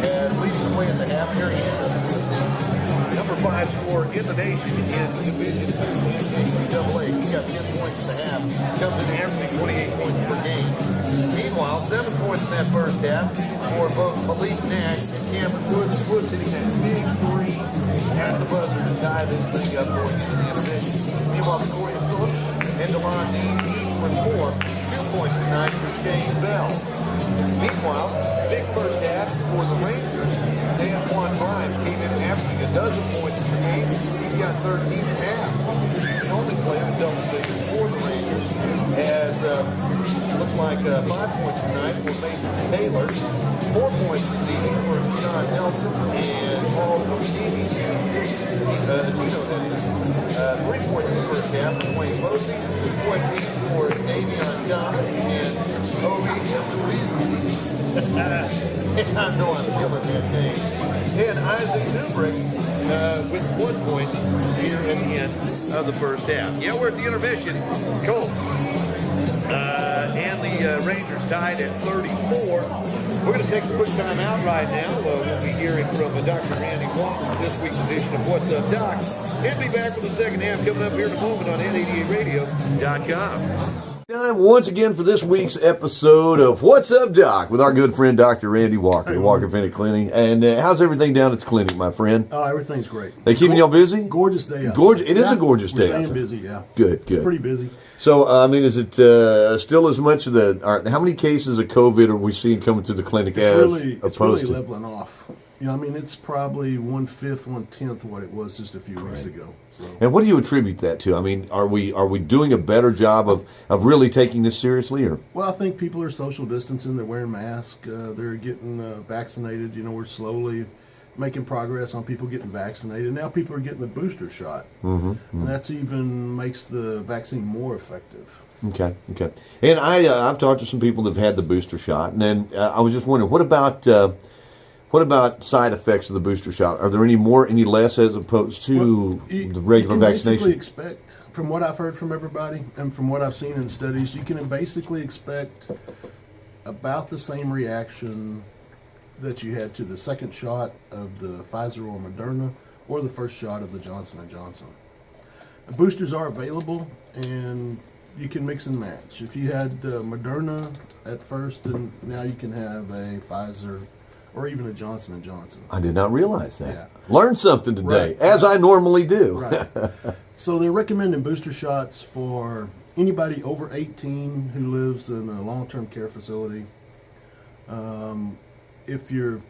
and leads the way in the half. Harry Anderson, number 5 scorer in the nation in Division II NCAA. He got 10 points in the half. Comes in averaging 28 points per game. Meanwhile, 7 points in that first half for both Malik Nash and Cameron Woods. Woods hitting that big 3 at the buzzer to tie this thing up going into the intermission. Meanwhile, Corey Phillips and DeLon Dean each with 4 points tonight for Shane Bell. Meanwhile, big first half for the Rangers. Dan Juan Grimes came in averaging a dozen points in the game. He's got 13 and a half. He's the only player in double digits for the Rangers. As looks like 5 points tonight for Mason Taylor. 4 points this evening for Sean Nelson and Paul Cossatot. 3 points in the first half for Wayne Losey. 2 points each for Davion Thomas and Obi Epstein. I know I'm killing that name. And Isaac Newbrick with 1 point here at the end of the first half. Yeah, we're at the intermission. Colts and the Rangers tied at 34. We're going to take a quick time out right now. We'll be hearing from Dr. Randy Walker for this week's edition of What's Up, Doc. He'll be back for the second half coming up here in a moment on N88Radio.com. Time once again for this week's episode of What's Up, Doc, with our good friend Dr. Randy Walker, Walker Clinic Clinic. And how's everything down at the clinic, my friend? Oh, everything's great. They keeping y'all busy? Gorgeous day outside. Gorgeous. It is a gorgeous day outside. outside. Staying busy, yeah. Good. It's pretty busy. So, I mean, is it still as much of the? How many cases of COVID are we seeing coming to the clinic It's really leveling off. You know, I mean, it's probably 1/5, 1/10 what it was just a few weeks ago. So. And what do you attribute that to? I mean, are we doing a better job of really taking this seriously, or? Well, I think people are social distancing. They're wearing masks. They're getting vaccinated. You know, we're slowly making progress on people getting vaccinated. Now people are getting the booster shot, and that's even makes the vaccine more effective. Okay. And I've talked to some people that have had the booster shot, and then I was just wondering, what about side effects of the booster shot? Are there any more, any less, as opposed to the regular vaccination? You can basically expect, from what I've heard from everybody and from what I've seen in studies, you can basically expect about the same reaction that you had to the second shot of the Pfizer or Moderna or the first shot of the Johnson & Johnson. Boosters are available, and you can mix and match. If you had Moderna at first, then now you can have a Pfizer or even a Johnson & Johnson. I did not realize that. Yeah. Learned something today, right. as I normally do. Right. So they're recommending booster shots for anybody over 18 who lives in a long-term care facility. If you're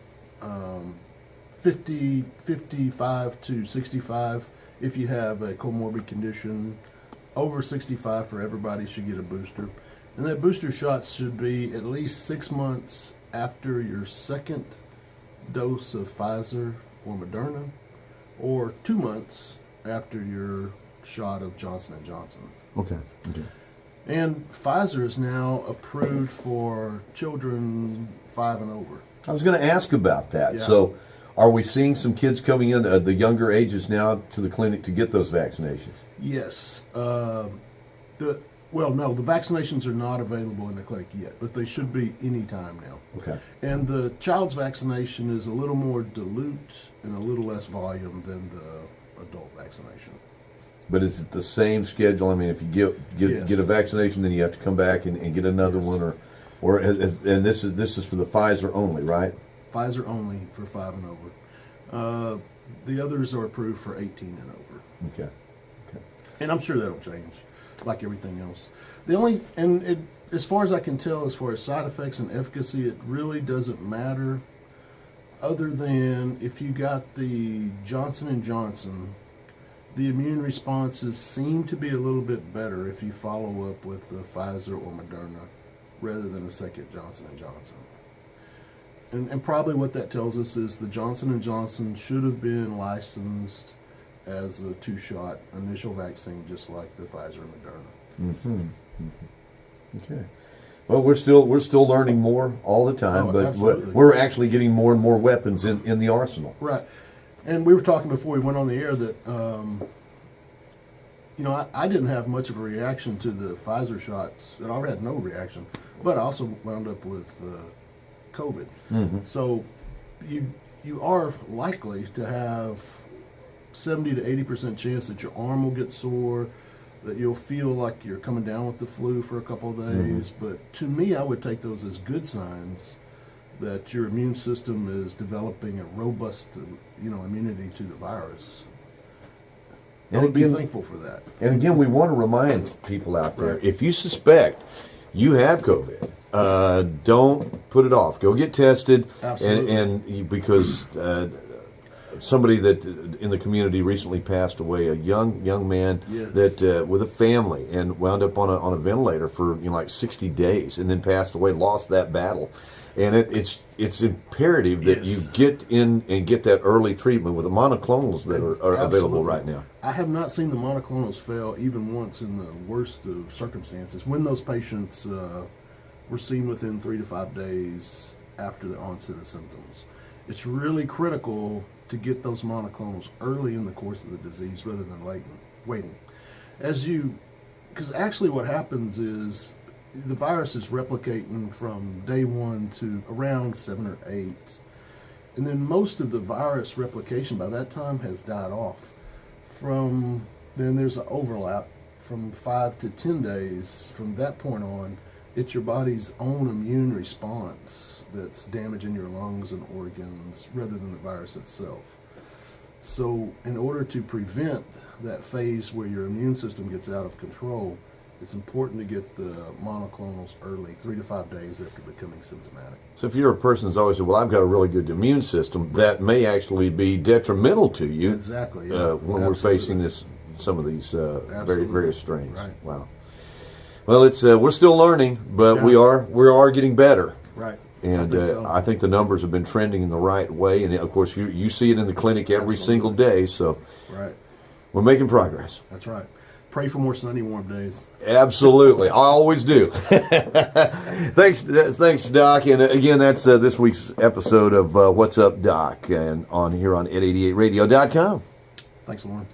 55 to 65, if you have a comorbid condition, over 65 for everybody should get a booster. And that booster shot should be at least 6 months after your second dose of Pfizer or Moderna, or 2 months after your shot of Johnson & Johnson. Okay. Okay. And Pfizer is now approved for children 5 and over. I was going to ask about that. Yeah. So, are we seeing some kids coming in the younger ages now to the clinic to get those vaccinations? Yes. No, the vaccinations are not available in the clinic yet, but they should be any time now. Okay. And the child's vaccination is a little more dilute and a little less volume than the adult vaccination. But is it the same schedule? I mean, if you get a vaccination, then you have to come back and get another one, and this is for the Pfizer only, right? Pfizer only for 5 and over. The others are approved for 18 and over. Okay. And I'm sure that'll change, like everything else. As far as I can tell, as far as side effects and efficacy, it really doesn't matter. Other than if you got the Johnson & Johnson, the immune responses seem to be a little bit better if you follow up with the Pfizer or Moderna rather than a second Johnson & Johnson. And probably what that tells us is the Johnson & Johnson should have been licensed as a 2-shot initial vaccine, just like the Pfizer and Moderna. Mm-hmm. Mm-hmm. Okay. Well, we're still learning more all the time, but we're actually getting more and more weapons in the arsenal. Right. And we were talking before we went on the air that, I didn't have much of a reaction to the Pfizer shots. And I had no reaction, but I also wound up with COVID. Mm-hmm. So you are likely to have 70 to 80% chance that your arm will get sore, that you'll feel like you're coming down with the flu for a couple of days. Mm-hmm. But to me, I would take those as good signs that your immune system is developing a robust, immunity to the virus. I would be thankful for that. And again, we want to remind people out there, if you suspect you have COVID, don't put it off. Go get tested. Absolutely. And because somebody that in the community recently passed away, a young man that with a family, and wound up on a ventilator for like 60 days, and then passed away, lost that battle. And it's imperative that you get in and get that early treatment with the monoclonals that are available right now. I have not seen the monoclonals fail even once in the worst of circumstances. When those patients were seen within 3 to 5 days after the onset of symptoms. It's really critical to get those monoclonals early in the course of the disease rather than waiting. Because actually what happens is the virus is replicating from day 1 to around 7 or 8. And then most of the virus replication by that time has died off. Then there's an overlap from 5 to 10 days. From that point on, it's your body's own immune response that's damaging your lungs and organs rather than the virus itself. So in order to prevent that phase where your immune system gets out of control, it's important to get the monoclonals early, 3 to 5 days after becoming symptomatic. So if you're a person who's always said, well, I've got a really good immune system, that may actually be detrimental to you. Exactly. When we're facing some of these various strains. Right. Wow. Well, we're still learning, but we are getting better. Right. And I think the numbers have been trending in the right way. And of course, you see it in the clinic every single day. So we're making progress. That's right. Pray for more sunny, warm days. Absolutely. I always do. Thanks, Doc. And again, that's this week's episode of What's Up, Doc, and here on ed88radio.com. Thanks, Lauren.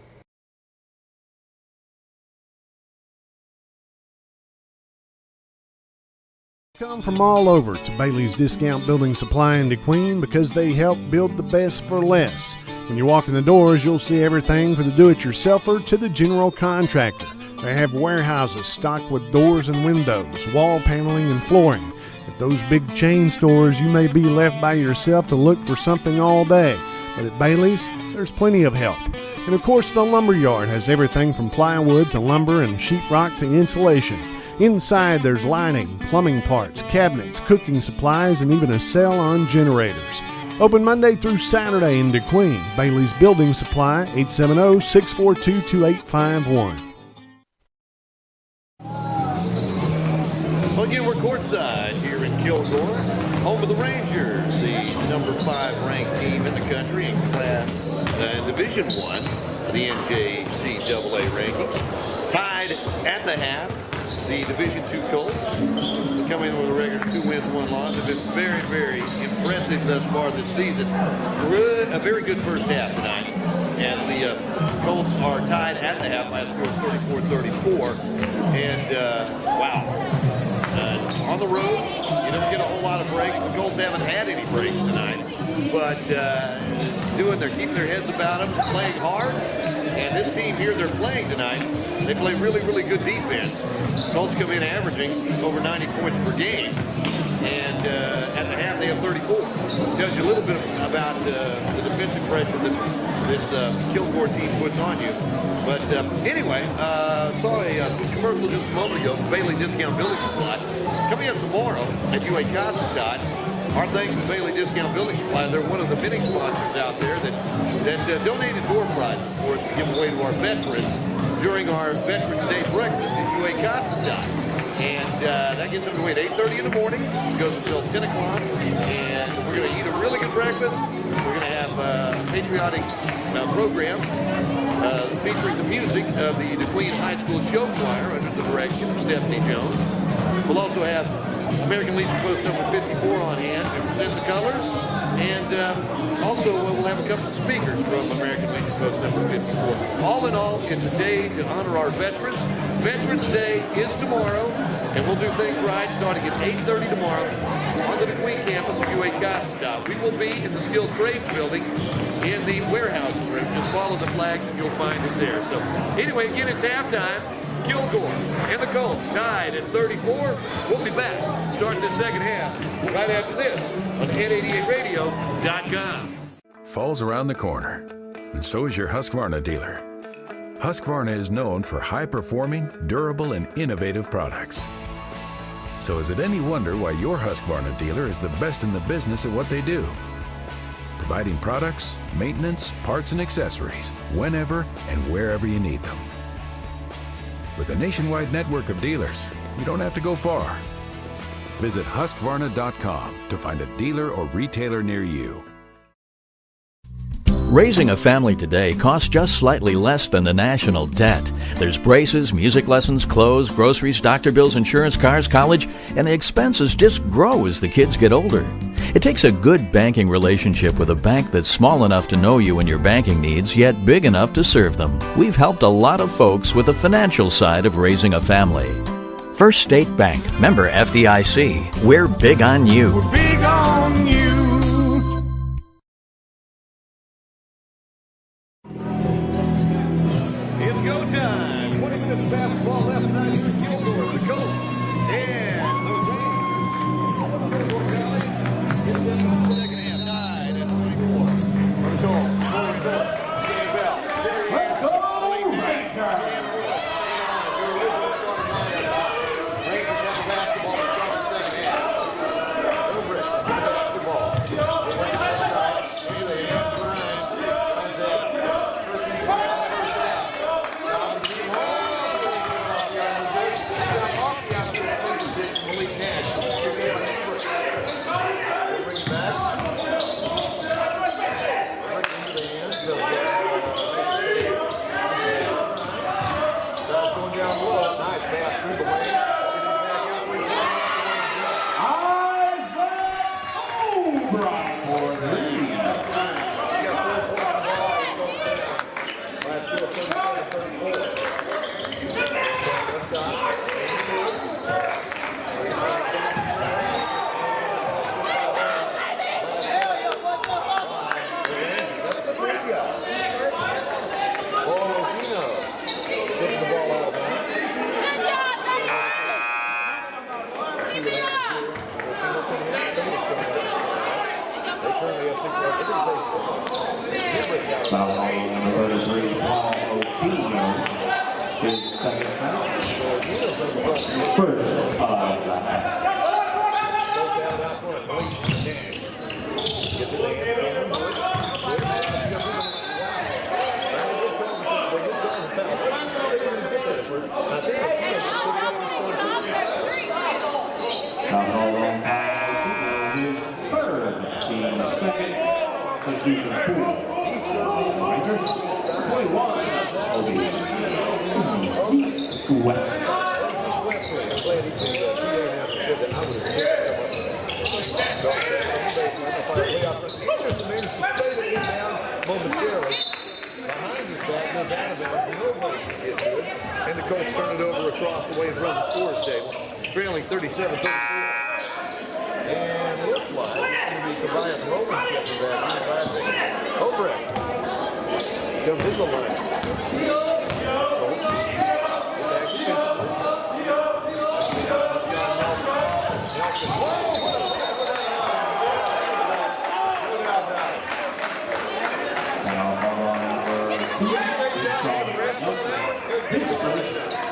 Come from all over to Bailey's Discount Building Supply in DeQueen because they help build the best for less. When you walk in the doors, you'll see everything from the do-it-yourselfer to the general contractor. They have warehouses stocked with doors and windows, wall paneling, and flooring. At those big chain stores, you may be left by yourself to look for something all day. But at Bailey's, there's plenty of help. And of course, the lumber yard has everything from plywood to lumber and sheetrock to insulation. Inside, there's lining, plumbing parts, cabinets, cooking supplies, and even a sale on generators. Open Monday through Saturday in DeQueen. Bailey's Building Supply, 870-642-2851. Well, again, we're courtside here in Kilgore. Home of the Rangers, the number 5 ranked team in the country in Division I, the NJCAA rankings. Tied at the half, the Division II Colts come in with a record of 2 wins, 1 loss. Have been very, very impressive thus far this season. A very good first half tonight. And the Colts are tied at the half by a score of 34-34. And, wow. On the road, you don't get a whole lot of breaks. The Colts haven't had any breaks tonight. But they're keeping their heads about them, playing hard. And this team here, they're playing tonight. They play really, really good defense. Colts come in averaging over 90 points per game. And at the half, they have 34. Tells you a little bit about the defensive pressure that this Kilgore team puts on you. But anyway, saw a commercial just a moment ago from Bailey Discount Building Supply. Coming up tomorrow at UA Cossatot, our thanks to Bailey Discount Building Supply. They're one of the many sponsors out there that donated door prizes for us to give away to our veterans during our Veterans Day breakfast at UA Cossatot. And that gets underway at 8:30 in the morning. It goes until 10 o'clock. And we're going to eat a really good breakfast. We're going to have a patriotic program featuring the music of the DeQueen High School Show Choir under the direction of Stephanie Jones. We'll also have American Legion Post number 54 on hand to represent the colors. And also we'll have a couple of speakers from American Legion Post number 54. All in all, it's a day to honor our veterans. Veterans Day is tomorrow, and we'll do things right starting at 8:30 tomorrow on the DeQueen campus of UA Cossatot. We will be in the Skilled Trades building in the warehouse room. Just follow the flags and you'll find it there. So anyway, again, it's halftime. Kilgore and the Colts tied at 34. We'll be back starting the second half right after this on N88radio.com. Fall's around the corner, and so is your Husqvarna dealer. Husqvarna is known for high-performing, durable, and innovative products. So is it any wonder why your Husqvarna dealer is the best in the business at what they do? Providing products, maintenance, parts, and accessories whenever and wherever you need them. With a nationwide network of dealers, you don't have to go far. Visit Husqvarna.com to find a dealer or retailer near you. Raising a family today costs just slightly less than the national debt. There's braces, music lessons, clothes, groceries, doctor bills, insurance, cars, college, and the expenses just grow as the kids get older. It takes a good banking relationship with a bank that's small enough to know you and your banking needs, yet big enough to serve them. We've helped a lot of folks with the financial side of raising a family. First State Bank, member FDIC. We're big on you. We're big on you. It's go time. 20 minutes of basketball left tonight here in Kilgore. The Colts and the Rangers. It's in the second half. Tied at 24. On the goal. Jimmy Bell. Let's go, Rangers! Rangers have the basketball in the second half. Over it. Basketball. substitution 4. Rangers, 21, Zeke Wesley. Momentarily. Behind his back, goes out of bounds. Nobody can get to it. And the Colts turn it over across the way and run the scores table. Trailing 37-34. And looks like it's going to be Tobias Roman catching that. Obrecht comes in the line. His first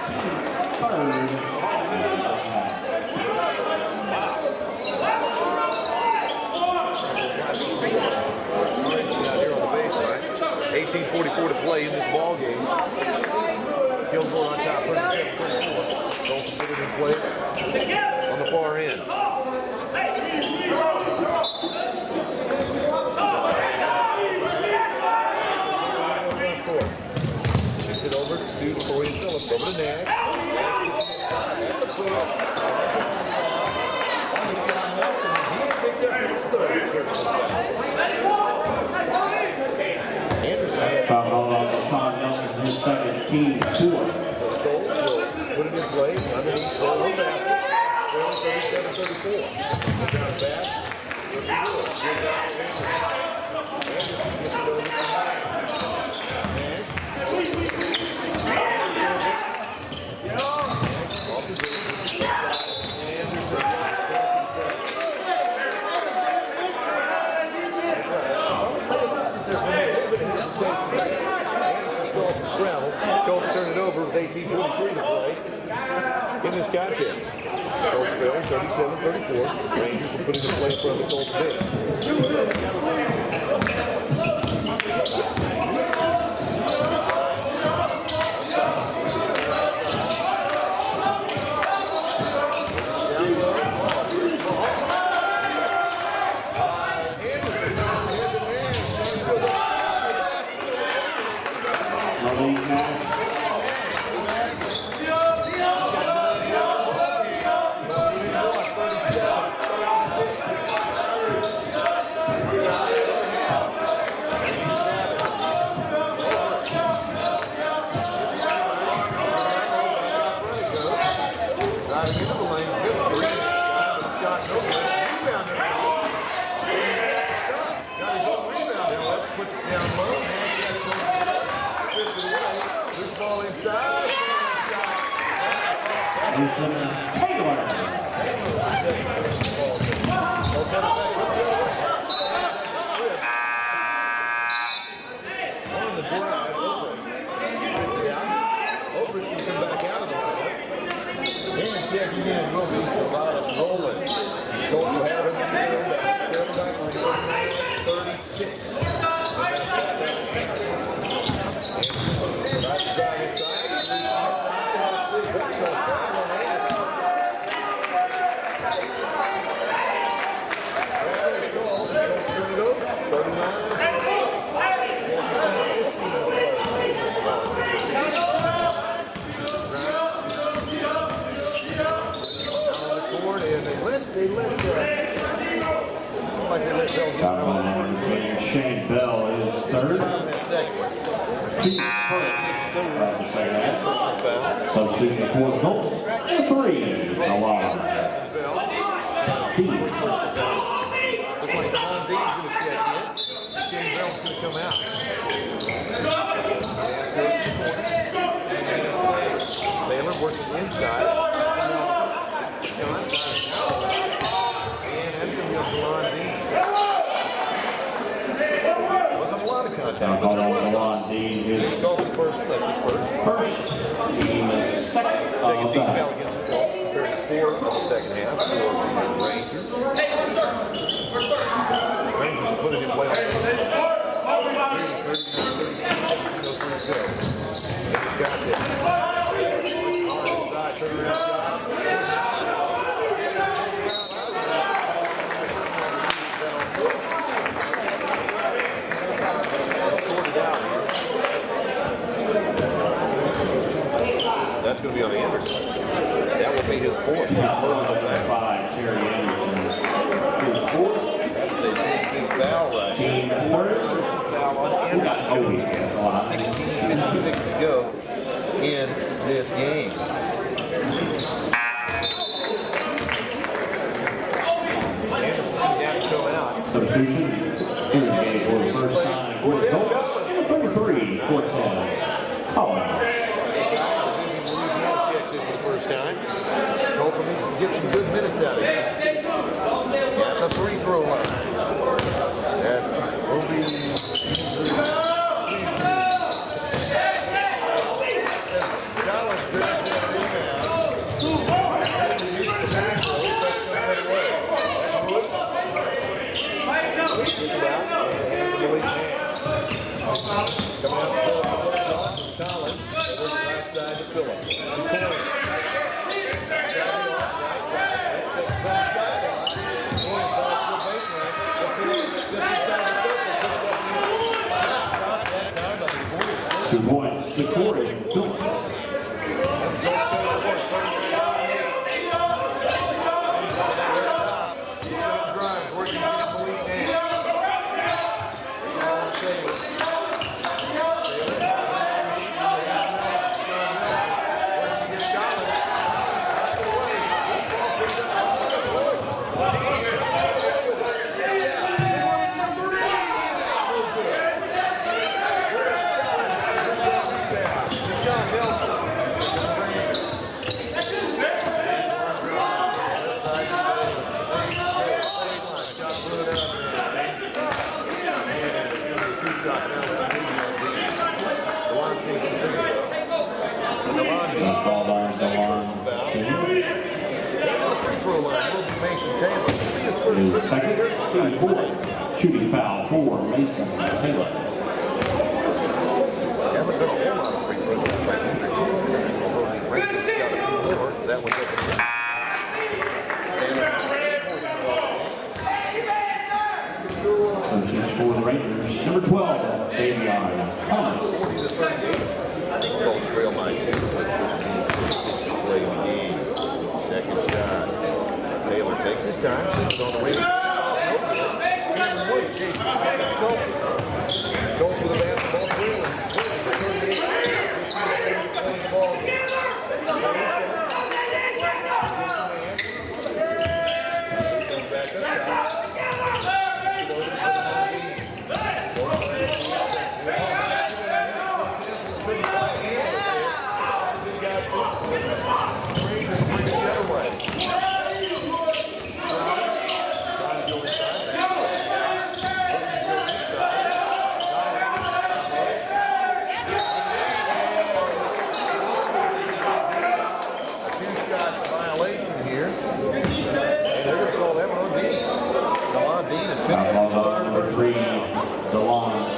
team third. 18:44 to play in this ball game. Kilgore on top, 37-34. Colts put it in play on the far end. Gets it over to Corey Phillips, over to Nash. That's a push. Foul on Sean Nelson, his second, team 4. The Colts will put it in play underneath the basket. 37-34. Down back. Colts turn it over with 18:43 to play in this contest. Colts trail 37-34. Rangers will put it in play in front of the Colts bench. Shane Bell is third. Team first of the second half. Substitution for the Colts. 3 allowed. D. Looks like Devon Dean's going to check in. Shane Bell's going to come out. Baylor working inside. And that's going to be Devon Dean. Devon Dean is first. Team is second. Second team foul against the Colts. 34 in the second half for the Rangers. Rangers will put it in play on the 38-32. That's going to be on the Anderson. That will be his fourth. By Terry Anderson. His fourth. That's a big foul right Team third. Foul on Anderson. 16 minutes to go in this game. Substitution. Here's the game for the first time for the Colts. 33, Cortez Collins. Checks in for the first time. Colts needs to get some good minutes out of it. At the free throw line. That's Obi. Two points to Corey Phillips. His second, team fourth, shooting foul for Mason Taylor. Substitutes for the Rangers, number 12, Davion Thomas. Trail by two. Play the game. Second shot. Taylor takes his time. It's on the ring. Colts with a basketball.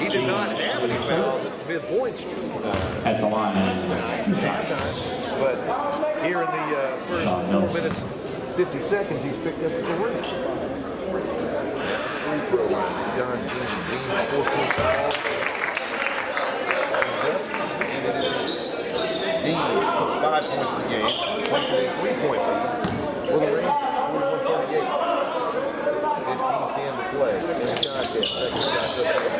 He did not have any fouls at the mid-points. At the line, 2 shots. But here in the first 4 minutes, 50 seconds, he's picked up 3. Free throw line. John Dean, 14 fouls. Dean, 5 points in the game. Went to a 3-point lead. For the Rangers, 41-38. 15-10 to play in the contest. Second shot up.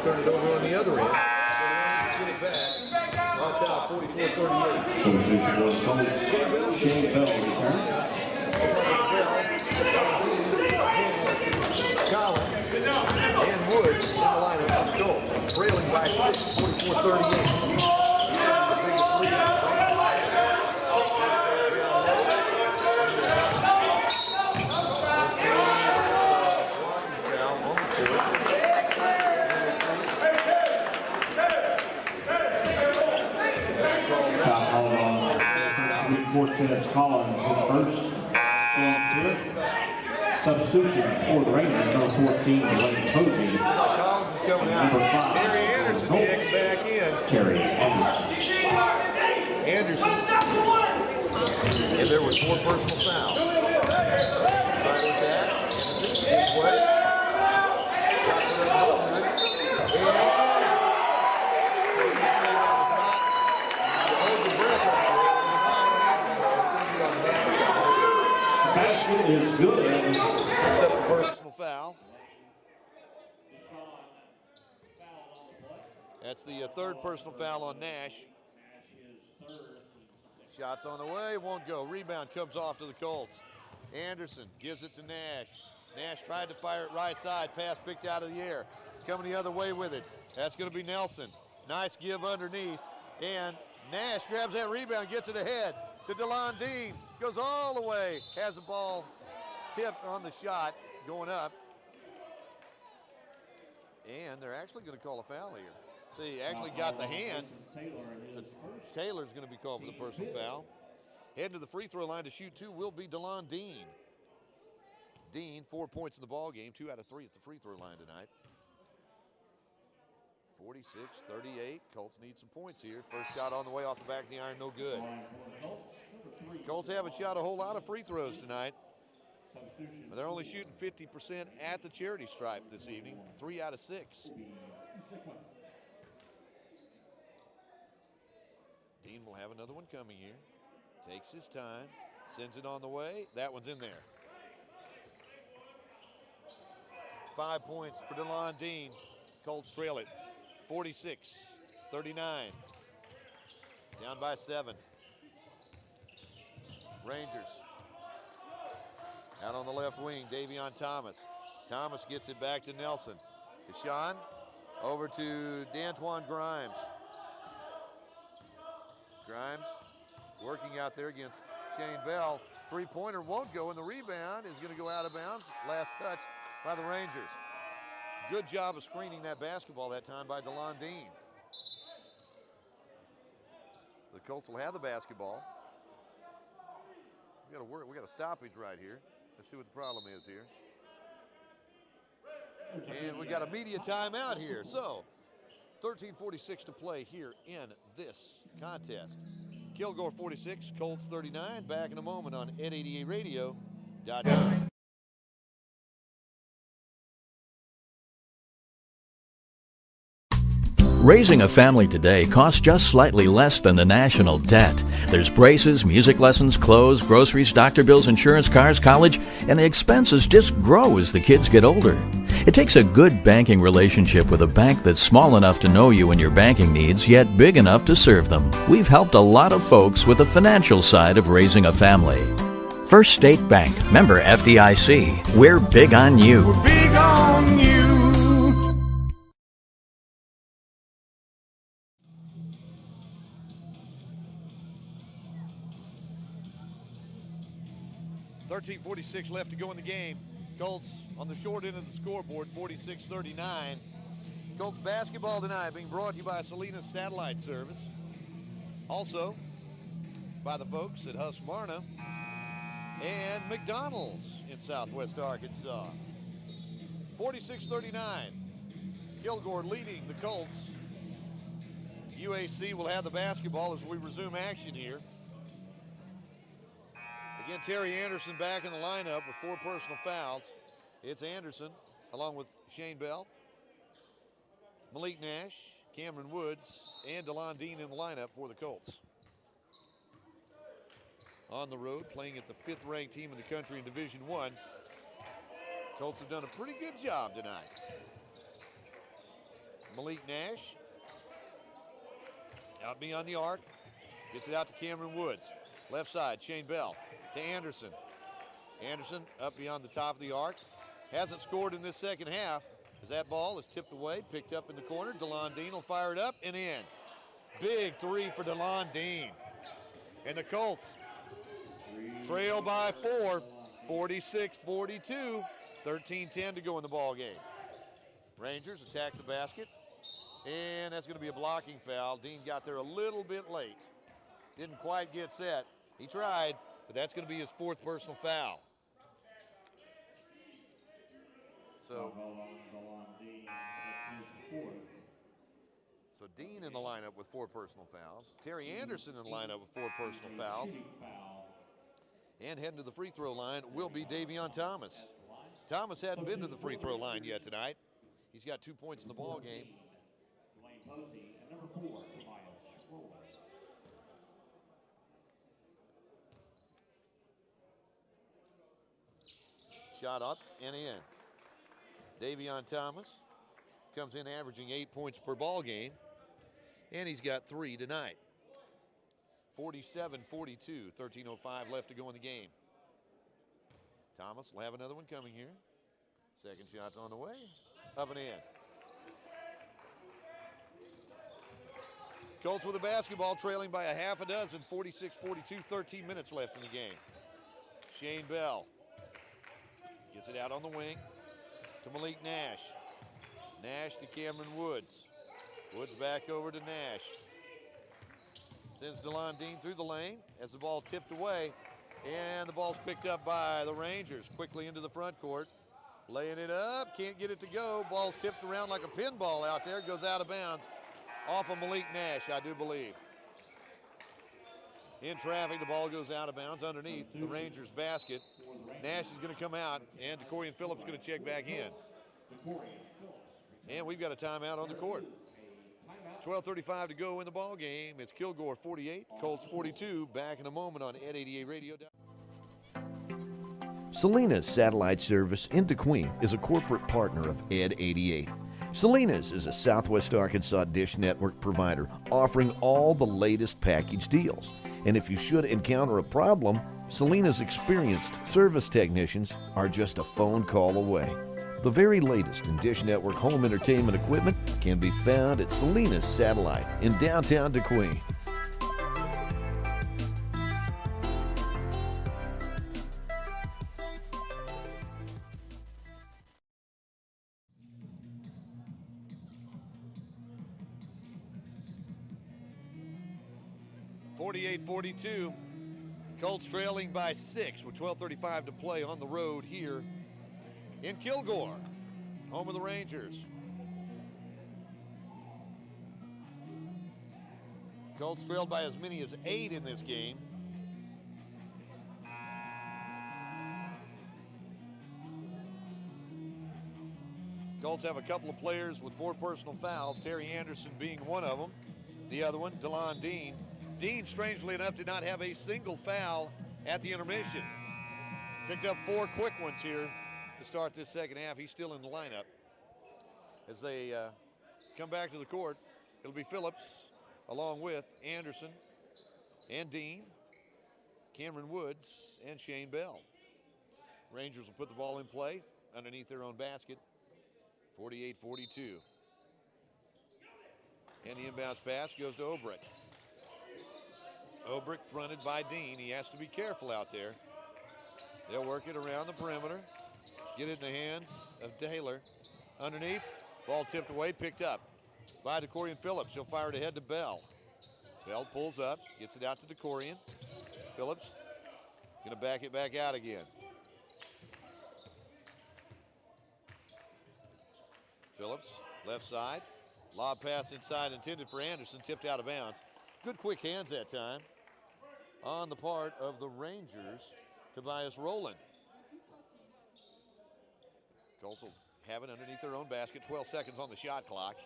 Turn it over on the other end. Get it back. On top, 44-38. Substitution for the Colts, Shane Bell return. Collins and Woods in the lineup of Colts. Trailing by 6, 44-38. Cortez Collins, his first 12 substitutions for the Rangers, number 14, Delaney Posey. Number 5, Colts, back in. Terry Anderson. And there was 4 personal fouls. Right with that. Big play. Basket is good. Personal foul. That's the third personal foul on Nash. Shots on the way, won't go. Rebound comes off to the Colts. Anderson gives it to Nash. Nash tried to fire it right side. Pass picked out of the air. Coming the other way with it. That's going to be Nelson. Nice give underneath. And Nash grabs that rebound, gets it ahead to DeLon Dean. Goes all the way. Has the ball tipped on the shot going up. And they're actually going to call a foul here. So he actually got the hand. So Taylor's going to be called for the personal foul. Heading to the free throw line to shoot 2 will be DeLon Dean. Dean, 4 points in the ball game, 2 out of 3 at the free throw line tonight. 46-38. Colts need some points here. First shot on the way off the back of the iron, no good. Colts haven't shot a whole lot of free throws tonight. But they're only shooting 50% at the charity stripe this evening, 3 out of 6. Dean will have another one coming here. Takes his time, sends it on the way. That one's in there. 5 points for DeLon Dean. Colts trail it 46-39. Down by 7. Rangers. Out on the left wing, Davion Thomas. Thomas gets it back to Nelson. Deshaun over to D'Antoine Grimes. Grimes working out there against Shane Bell. 3-pointer won't go, and the rebound is going to go out of bounds. Last touched by the Rangers. Good job of screening that basketball that time by DeLon Dean. The Colts will have the basketball. We got a stoppage right here. Let's see what the problem is here. And we got a media timeout here. So 13:46 to play here in this contest. Kilgore 46, Colts 39. Back in a moment on ed88radio.com. Raising a family today costs just slightly less than the national debt. There's braces, music lessons, clothes, groceries, doctor bills, insurance, cars, college, and the expenses just grow as the kids get older. It takes a good banking relationship with a bank that's small enough to know you and your banking needs, yet big enough to serve them. We've helped a lot of folks with the financial side of raising a family. First State Bank, member FDIC. We're big on you. We're big on you. 13:46 left to go in the game. Colts on the short end of the scoreboard, 46-39. Colts basketball tonight being brought to you by Salinas Satellite Service. Also by the folks at Husqvarna and McDonald's in Southwest Arkansas. 46-39. Kilgore leading the Colts. UAC will have the basketball as we resume action here. Again, Terry Anderson back in the lineup with 4 personal fouls. It's Anderson along with Shane Bell, Malik Nash, Cameron Woods, and DeLon Dean in the lineup for the Colts. On the road, playing at the 5th-ranked team in the country in Division I. Colts have done a pretty good job tonight. Malik Nash out beyond the arc, gets it out to Cameron Woods. Left side, Shane Bell to Anderson. Anderson up beyond the top of the arc. Hasn't scored in this second half as that ball is tipped away, picked up in the corner. DeLon Dean will fire it up and in. Big 3 for DeLon Dean. And the Colts trail by 4, 46-42, 13-10 to go in the ball game. Rangers attack the basket, and that's going to be a blocking foul. Dean got there a little bit late. Didn't quite get set. He tried, but that's going to be his 4th personal foul. So Dean in the lineup with 4 personal fouls. Terry Anderson in the lineup with 4 personal fouls. And heading to the free throw line will be Davion Thomas. Thomas hadn't been to the free throw line yet tonight. He's got 2 points in the ball game. Shot up and in. Davion Thomas comes in averaging 8 points per ball game, and he's got 3 tonight. 47-42, 13:05 left to go in the game. Thomas will have another one coming here. Second shot's on the way, up and in. Colts with the basketball, trailing by a half a dozen, 46-42, 13 minutes left in the game. Shane Bell gets it out on the wing to Malik Nash. Nash to Cameron Woods. Woods back over to Nash. Sends DeLon Dean through the lane as the ball tipped away, and the ball's picked up by the Rangers. Quickly into the front court. Laying it up, can't get it to go. Ball's tipped around like a pinball out there. Goes out of bounds off of Malik Nash, I do believe. In traffic, the ball goes out of bounds underneath the Rangers basket. Nash is going to come out, and DeCorian Phillips going to check back in. And we've got a timeout on the court. 12:35 to go in the ball game. It's Kilgore 48, Colts 42. Back in a moment on Ed 88 Radio. Selena's Satellite Service in DeQueen is a corporate partner of Ed 88. Selena's is a Southwest Arkansas dish network provider offering all the latest package deals. And if you should encounter a problem, Selena's experienced service technicians are just a phone call away. The very latest in Dish Network home entertainment equipment can be found at Selena's Satellite in downtown DeQueen. (48-42). Colts trailing by 6 with 12:35 to play on the road here in Kilgore, home of the Rangers. Colts trailed by as many as 8 in this game. Colts have a couple of players with 4 personal fouls, Terry Anderson being one of them. The other one, DeLon Dean. Dean, strangely enough, did not have a single foul at the intermission. Picked up 4 quick ones here to start this second half. He's still in the lineup. As they come back to the court, it'll be Phillips along with Anderson and Dean, Cameron Woods, and Shane Bell. Rangers will put the ball in play underneath their own basket. 48-42. And the inbounds pass goes to Obrick. Obrick fronted by Dean. He has to be careful out there. They'll work it around the perimeter. Get it in the hands of Taylor. Underneath, ball tipped away, picked up by DeCorian Phillips. He'll fire it ahead to Bell. Bell pulls up, gets it out to DeCorian. Phillips gonna back it back out again. Phillips, left side. Lob pass inside intended for Anderson, tipped out of bounds. Good quick hands that time on the part of the Rangers. Tobias Rowland. Colts will have it underneath their own basket. 12 seconds on the shot clock.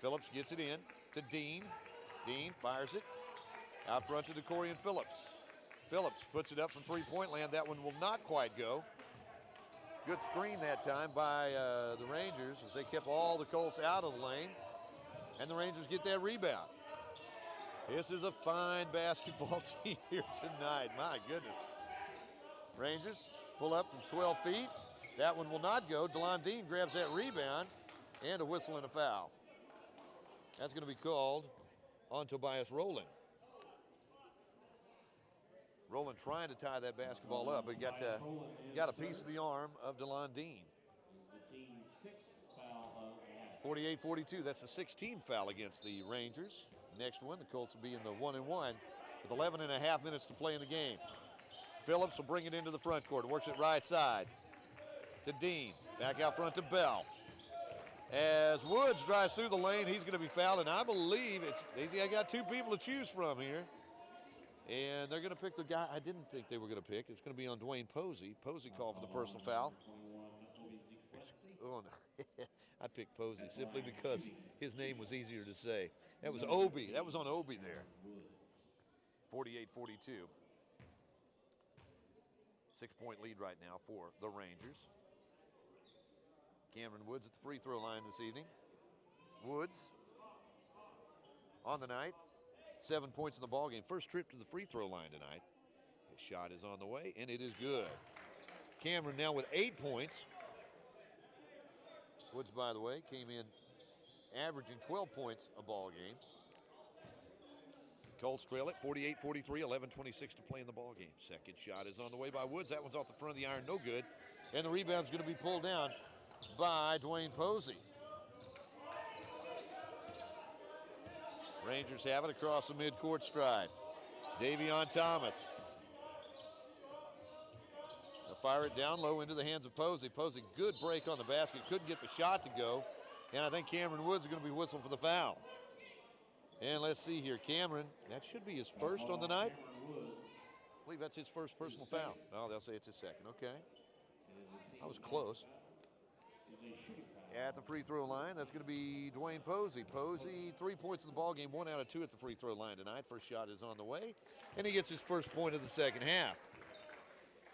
Phillips gets it in to Dean. Dean fires it out front to DeCorian Phillips. Phillips puts it up from three-point land. That one will not quite go. Good screen that time by the Rangers as they kept all the Colts out of the lane. And the Rangers get that rebound. This is a fine basketball team here tonight. My goodness. Rangers pull up from 12 feet. That one will not go. DeLon Dean grabs that rebound and a whistle and a foul. That's going to be called on Tobias Rowland. Rowland trying to tie that basketball up, but got a piece of the arm of DeLon Dean. 48-42, that's the 16th foul against the Rangers. Next one, the Colts will be in the 1-and-1 with 11.5 minutes to play in the game. Phillips will bring it into the front court, works it right side to Dean. Back out front to Bell. As Woods drives through the lane, he's going to be fouled, and I believe it's Daisy. I got two people to choose from here. And they're going to pick the guy I didn't think they were going to pick. It's going to be on Dwayne Posey. Posey called for the personal foul. Oh, no. I picked Posey simply because his name was easier to say. That was Obi. That was on Obi there. 48-42. 6-point lead right now for the Rangers. Cameron Woods at the free throw line this evening. Woods on the night. 7 points in the ballgame. First trip to the free throw line tonight. His shot is on the way, and it is good. Cameron now with 8 points. Woods, by the way, came in averaging 12 points a ball game. Colts trail it 48-43, 11:26 to play in the ball game. Second shot is on the way by Woods. That one's off the front of the iron, no good. And the rebound's going to be pulled down by Dwayne Posey. Rangers have it across the midcourt stride. Davion Thomas. They'll fire it down low into the hands of Posey. Posey, good break on the basket. Couldn't get the shot to go. And I think Cameron Woods is going to be whistled for the foul. And let's see here. Cameron, that should be his first on the night. I believe that's his first personal foul. Oh, they'll say it's his second. Okay. I was close. At the free throw line, that's going to be Dwayne Posey. Posey, 3 points in the ball game, 1 out of 2 at the free throw line tonight. First shot is on the way, and he gets his first point of the second half.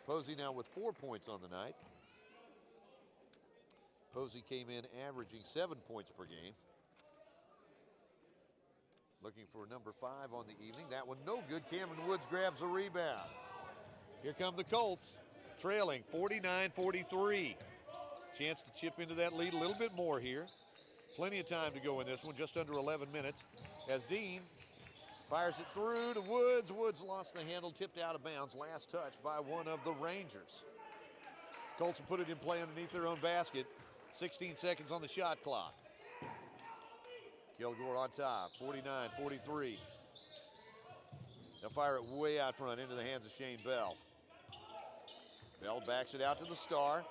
Posey now with 4 points on the night. Posey came in averaging 7 points per game. Looking for number 5 on the evening. That one no good. Cameron Woods grabs the rebound. Here come the Colts, trailing 49-43. Chance to chip into that lead a little bit more here. Plenty of time to go in this one, just under 11 minutes. As Dean fires it through to Woods. Woods lost the handle, tipped out of bounds. Last touch by one of the Rangers. Colts will put it in play underneath their own basket. 16 seconds on the shot clock. Kilgore on top, 49-43. They'll fire it way out front into the hands of Shane Bell. Bell backs it out to the star.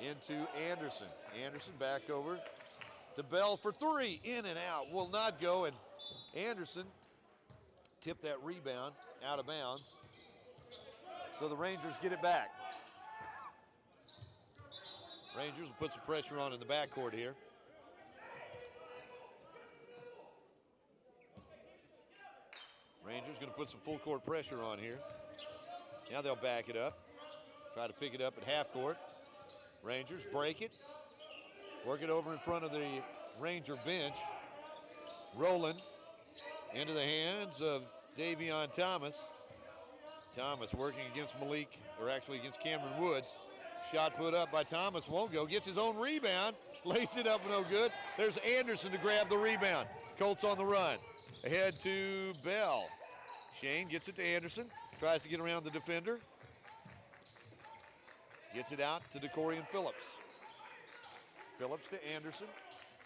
Into Anderson. Anderson back over to Bell for 3. In and out. Will not go. And Anderson tipped that rebound out of bounds. So the Rangers get it back. Rangers will put some pressure on in the backcourt here. Rangers going to put some full court pressure on here. Now they'll back it up. Try to pick it up at half court. Rangers break it. Work it over in front of the Ranger bench. Rolling into the hands of Davion Thomas. Thomas working against Malik, or actually against Cameron Woods. Shot put up by Thomas, won't go. Gets his own rebound. Lays it up, no good. There's Anderson to grab the rebound. Colts on the run. Ahead to Bell. Shane gets it to Anderson. Tries to get around the defender. Gets it out to DeCorian Phillips. Phillips to Anderson.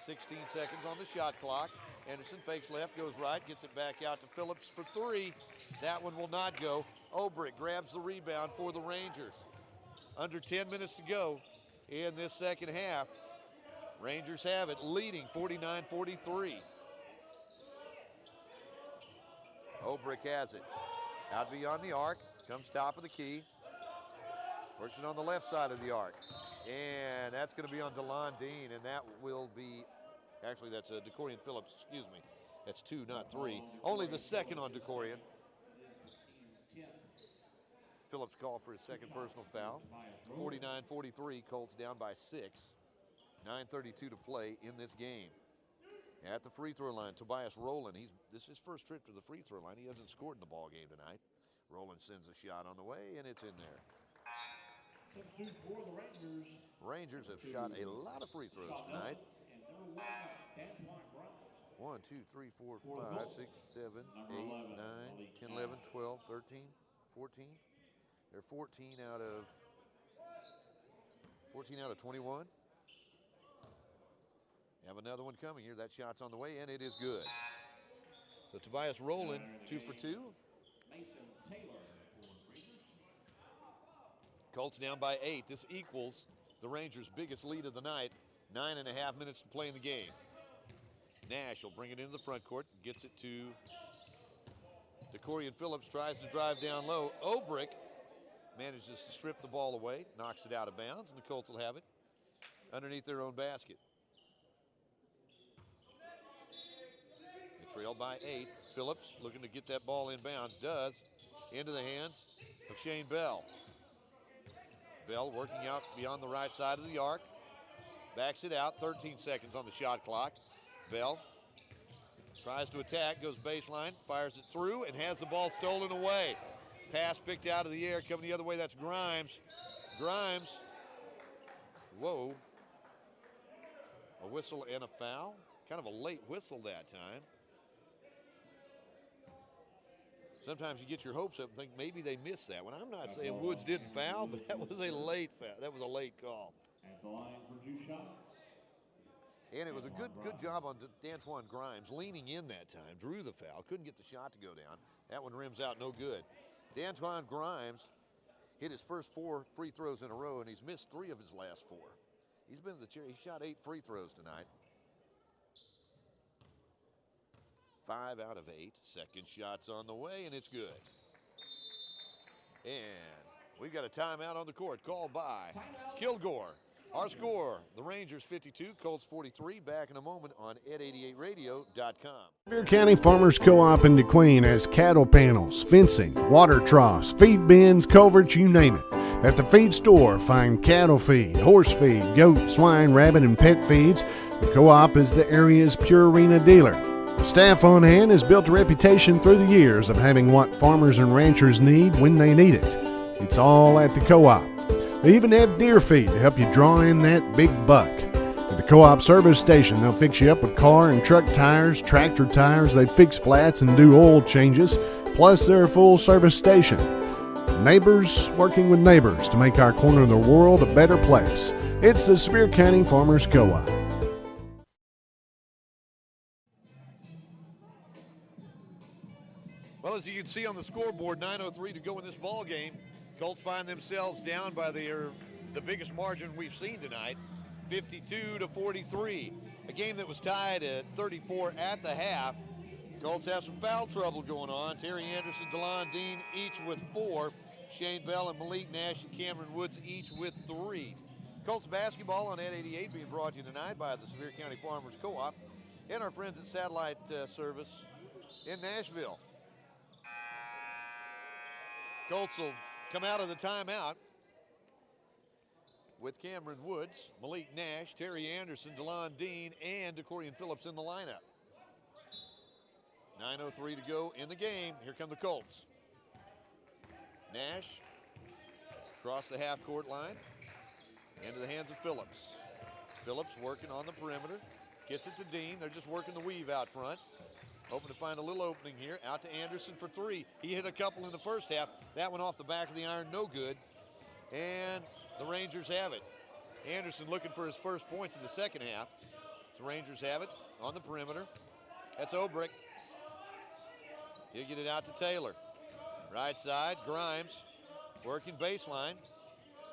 16 seconds on the shot clock. Anderson fakes left, goes right, gets it back out to Phillips for 3. That one will not go. Obrick grabs the rebound for the Rangers. Under 10 minutes to go in this second half. Rangers have it, leading 49-43. Obrick has it. Out beyond the arc, comes top of the key. Works it on the left side of the arc. And that's going to be on DeLon Dean, and that will be, actually that's DeCorian Phillips, excuse me. That's 2, not 3. Only the second on DeCorian. Phillips called for his second personal foul. 49-43, Colts down by 6. 9:32 to play in this game. At the free throw line, Tobias Rowland. This is his first trip to the free throw line. He hasn't scored in the ball game tonight. Rowland sends a shot on the way, and it's in there. Substitute for the Rangers. Rangers have shot a lot of free throws tonight. 1, 2, 3, 4, 5, 6, 7, 8, 9, 10, 11, 12, 13, 14. They're 14 out of 21. Have another one coming here. That shot's on the way, and it is good. So Tobias Rowland, 2 for 2. Colts down by 8. This equals the Rangers' biggest lead of the night. 9.5 minutes to play in the game. Nash will bring it into the front court, gets it to DeCorian Phillips, tries to drive down low. Obrick manages to strip the ball away, knocks it out of bounds, and the Colts will have it underneath their own basket. They trail by 8. Phillips looking to get that ball in bounds, does, into the hands of Shane Bell. Bell working out beyond the right side of the arc, backs it out, 13 seconds on the shot clock. Bell tries to attack, goes baseline, fires it through, and has the ball stolen away. Pass picked out of the air, coming the other way, that's Grimes. Grimes, whoa. A whistle and a foul. Kind of a late whistle that time. Sometimes you get your hopes up and think maybe they missed that one. I'm not saying Woods didn't foul, but that was a late foul. That was a late call. At the line for 2 shots. And it was a good job on D'Antoine Grimes leaning in that time. Drew the foul, couldn't get the shot to go down. That one rims out no good. D'Antoine Grimes hit his first 4 free throws in a row, and he's missed 3 of his last 4. He's been in the chair. He shot 8 free throws tonight. 5 out of 8. Second shot's on the way, and it's good. And we've got a timeout on the court called by Kilgore. Our score, the Rangers 52, Colts 43. Back in a moment on ed88radio.com. Sevier County Farmers Co-op in DeQueen has cattle panels, fencing, water troughs, feed bins, culverts, you name it. At the feed store, find cattle feed, horse feed, goat, swine, rabbit, and pet feeds. The Co-op is the area's pure arena dealer. Staff on hand has built a reputation through the years of having what farmers and ranchers need when they need it. It's all at the Co-op. They even have deer feed to help you draw in that big buck. At the Co-op service station, they'll fix you up with car and truck tires, tractor tires. They fix flats and do oil changes. Plus, they're a full service station. Neighbors working with neighbors to make our corner of the world a better place. It's the Sevier County Farmers Co-op. Well, as you can see on the scoreboard, 9:03 to go in this ball game. Colts find themselves down by the biggest margin we've seen tonight, 52-43. A game that was tied at 34 at the half. Colts have some foul trouble going on. Terry Anderson, DeLon Dean each with 4. Shane Bell and Malik Nash and Cameron Woods each with 3. Colts basketball on Ed 88 being brought to you tonight by the Sevier County Farmers Co-op and our friends at Satellite Service in Nashville. Colts will come out of the timeout with Cameron Woods, Malik Nash, Terry Anderson, DeLon Dean, and DeCorian Phillips in the lineup. 9:03 to go in the game. Here come the Colts. Nash across the half-court line into the hands of Phillips. Phillips working on the perimeter, gets it to Dean. They're just working the weave out front. Hoping to find a little opening here. Out to Anderson for 3. He hit a couple in the first half. That one off the back of the iron, no good. And the Rangers have it. Anderson looking for his first points in the second half. The Rangers have it on the perimeter. That's Obrick. He'll get it out to Taylor. Right side, Grimes working baseline.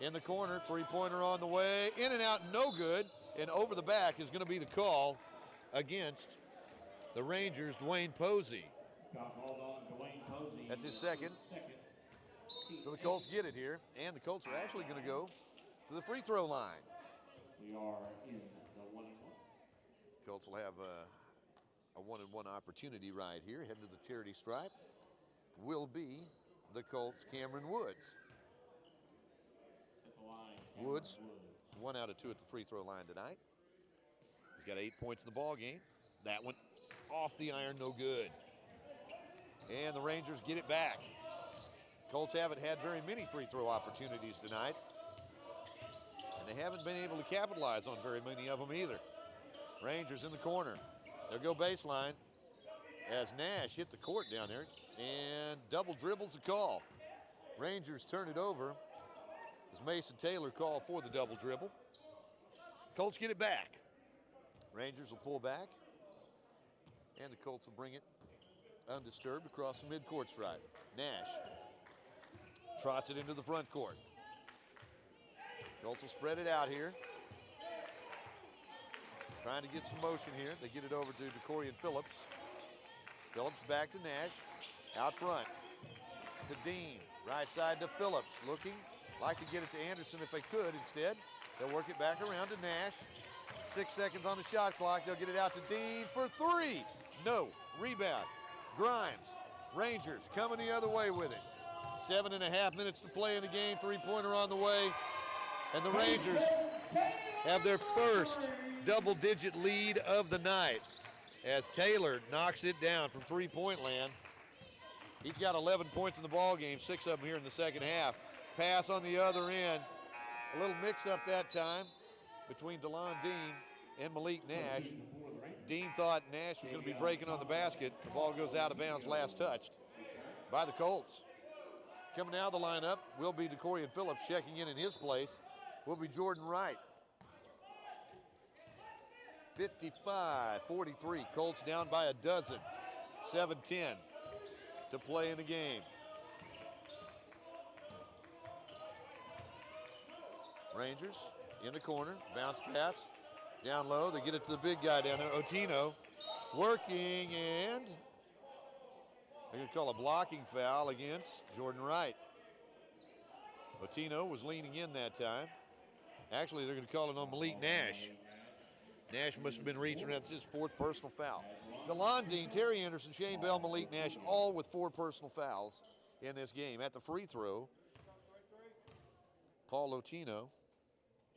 In the corner, 3-pointer on the way. In and out, no good. And over the back is going to be the call against the Rangers, Dwayne Posey. That's his second. So the Colts get it here, and the Colts are actually going to go to the free throw line. We are in the 1-1. Colts will have a 1-and-1 opportunity right here. Heading to the charity stripe will be the Colts' Cameron Woods. Woods, 1 out of 2 at the free throw line tonight. He's got 8 points in the ball game. That one off the iron, no good. And the Rangers get it back. Colts haven't had very many free throw opportunities tonight. And they haven't been able to capitalize on very many of them either. Rangers in the corner. They'll go baseline as Nash hit the court down there. And double dribbles the call. Rangers turn it over as Mason Taylor called for the double dribble. Colts get it back. Rangers will pull back. And the Colts will bring it undisturbed across the midcourt stripe. Nash trots it into the front court. Colts will spread it out here. Trying to get some motion here. They get it over to DeCorian Phillips. Phillips back to Nash. Out front to Dean. Right side to Phillips. Looking like to get it to Anderson if they could. Instead, they'll work it back around to Nash. 6 seconds on the shot clock. They'll get it out to Dean for three. No. Rebound. Grimes. Rangers coming the other way with it. 7.5 minutes to play in the game. Three-pointer on the way. And the Rangers have their first double-digit lead of the night as Taylor knocks it down from three-point land. He's got 11 points in the ball game, 6 of them here in the second half. Pass on the other end. A little mix-up that time between DeLon Dean and Malik Nash. Dean thought Nash was going to be breaking on the basket. The ball goes out of bounds, last touched by the Colts. Coming out of the lineup will be DeCorian Phillips. Checking in his place will be Jordan Wright. 55-43. Colts down by a dozen. 7-10 to play in the game. Rangers in the corner. Bounce pass. Down low. They get it to the big guy down there. Otino working, and they're going to call a blocking foul against Jordan Wright. Otino was leaning in that time. Actually, they're going to call it on Malik Nash. Nash must have been reaching. That's his 4th personal foul. DeLon Dean, Terry Anderson, Shane Bell, Malik Nash, all with 4 personal fouls in this game. At the free throw, Paul Otino.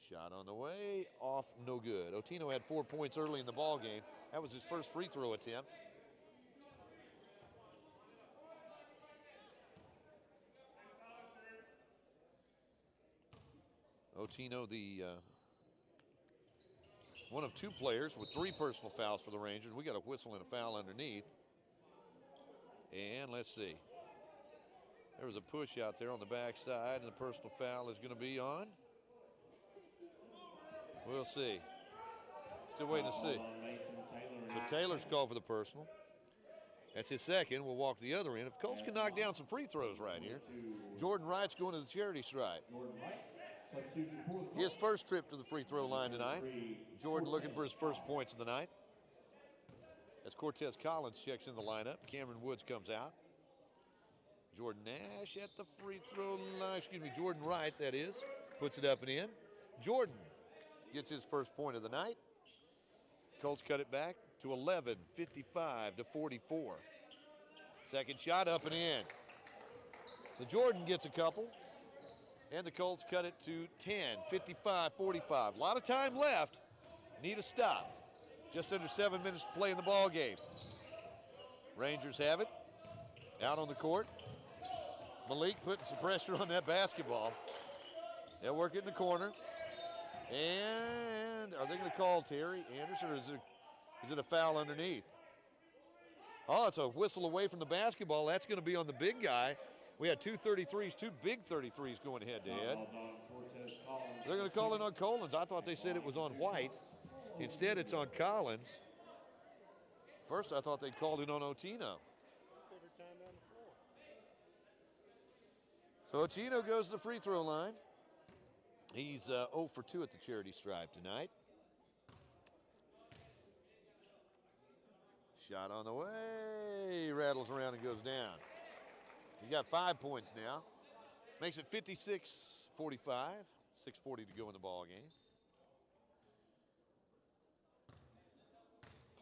Shot on the way, off, no good. Otino had 4 points early in the ball game. That was his first free throw attempt. Otino, the one of 2 players with 3 personal fouls for the Rangers. We got a whistle and a foul underneath. And let's see. There was a push out there on the backside, and the personal foul is going to be on. We'll see. Still waiting to see. So Taylor's called for the personal. That's his second. We'll walk the other end. If Colts can knock down some free throws right here, Jordan Wright's going to the charity stripe. His first trip to the free throw line tonight. Jordan looking for his first points of the night. As Cortez Collins checks in the lineup, Cameron Woods comes out. Jordan Nash at the free throw line. Jordan Wright, that is. Puts it up and in. Jordan gets his first point of the night. Colts cut it back to 11, 55-44. Second shot up and in. So Jordan gets a couple, and the Colts cut it to 10, 55-45. A lot of time left. Need a stop. Just under 7 minutes to play in the ball game. Rangers have it. Out on the court. Malik putting some pressure on that basketball. They'll work it in the corner. And are they going to call Terry Anderson, or is it a foul underneath? Oh, it's a whistle away from the basketball. That's going to be on the big guy. We had 2 33s, 2 big 33s going head-to-head. They're going to call it on Collins. I thought they said it was on White. Instead, it's on Collins. First, I thought they called it on Otino. So Otino goes to the free throw line. He's 0 for 2 at the charity stripe tonight. Shot on the way, rattles around and goes down. He's got 5 points now. Makes it 56-45, 6:40 to go in the ball game.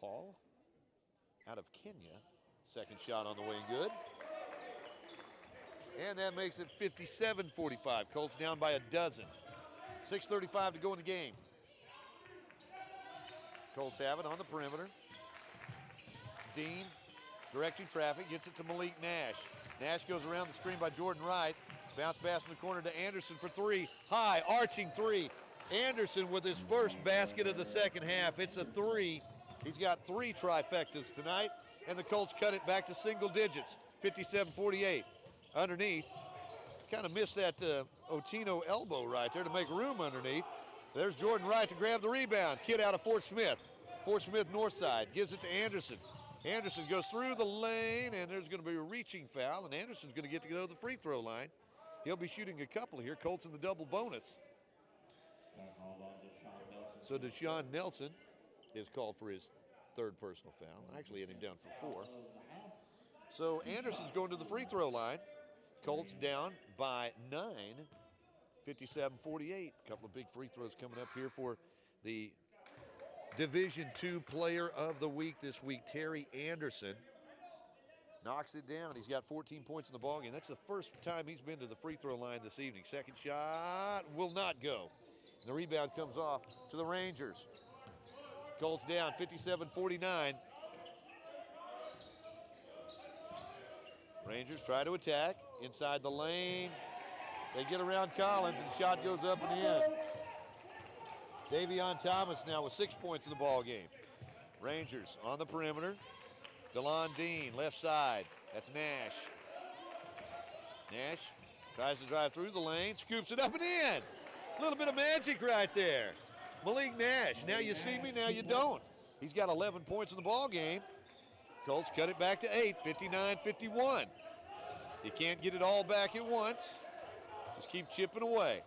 Paul, out of Kenya, second shot on the way and good. And that makes it 57-45. Colts down by a dozen. 6:35 to go in the game. Colts have it on the perimeter. Dean directing traffic, gets it to Malik Nash. Nash goes around the screen by Jordan Wright. Bounce pass in the corner to Anderson for 3. High, arching 3. Anderson with his first basket of the second half. It's a 3. He's got 3 trifectas tonight, and the Colts cut it back to single digits, 57-48. Underneath, kind of missed that Otino elbow right there to make room underneath. There's Jordan Wright to grab the rebound. Kid out of Fort Smith. Fort Smith north side, gives it to Anderson. Anderson goes through the lane, and there's going to be a reaching foul, and Anderson's going to get to go to the free throw line. He'll be shooting a couple here. Colts in the double bonus. So Deshaun Nelson is called for his third personal foul. I actually had him down for 4. So Anderson's going to the free throw line. Colts down by 9, 57-48. A couple of big free throws coming up here for the Division II Player of the Week this week, Terry Anderson. Knocks it down. He's got 14 points in the ballgame. That's the first time he's been to the free throw line this evening. Second shot will not go. And the rebound comes off to the Rangers. Colts down 57-49. Rangers try to attack inside the lane. They get around Collins, and the shot goes up and in. Davion Thomas now with 6 points in the ball game. Rangers on the perimeter. DeLon Dean, left side. That's Nash. Nash tries to drive through the lane, scoops it up and in. A little bit of magic right there. Malik Nash, now you see me, now you don't. He's got 11 points in the ball game. Colts cut it back to 8, 59-51. You can't get it all back at once. Just keep chipping away.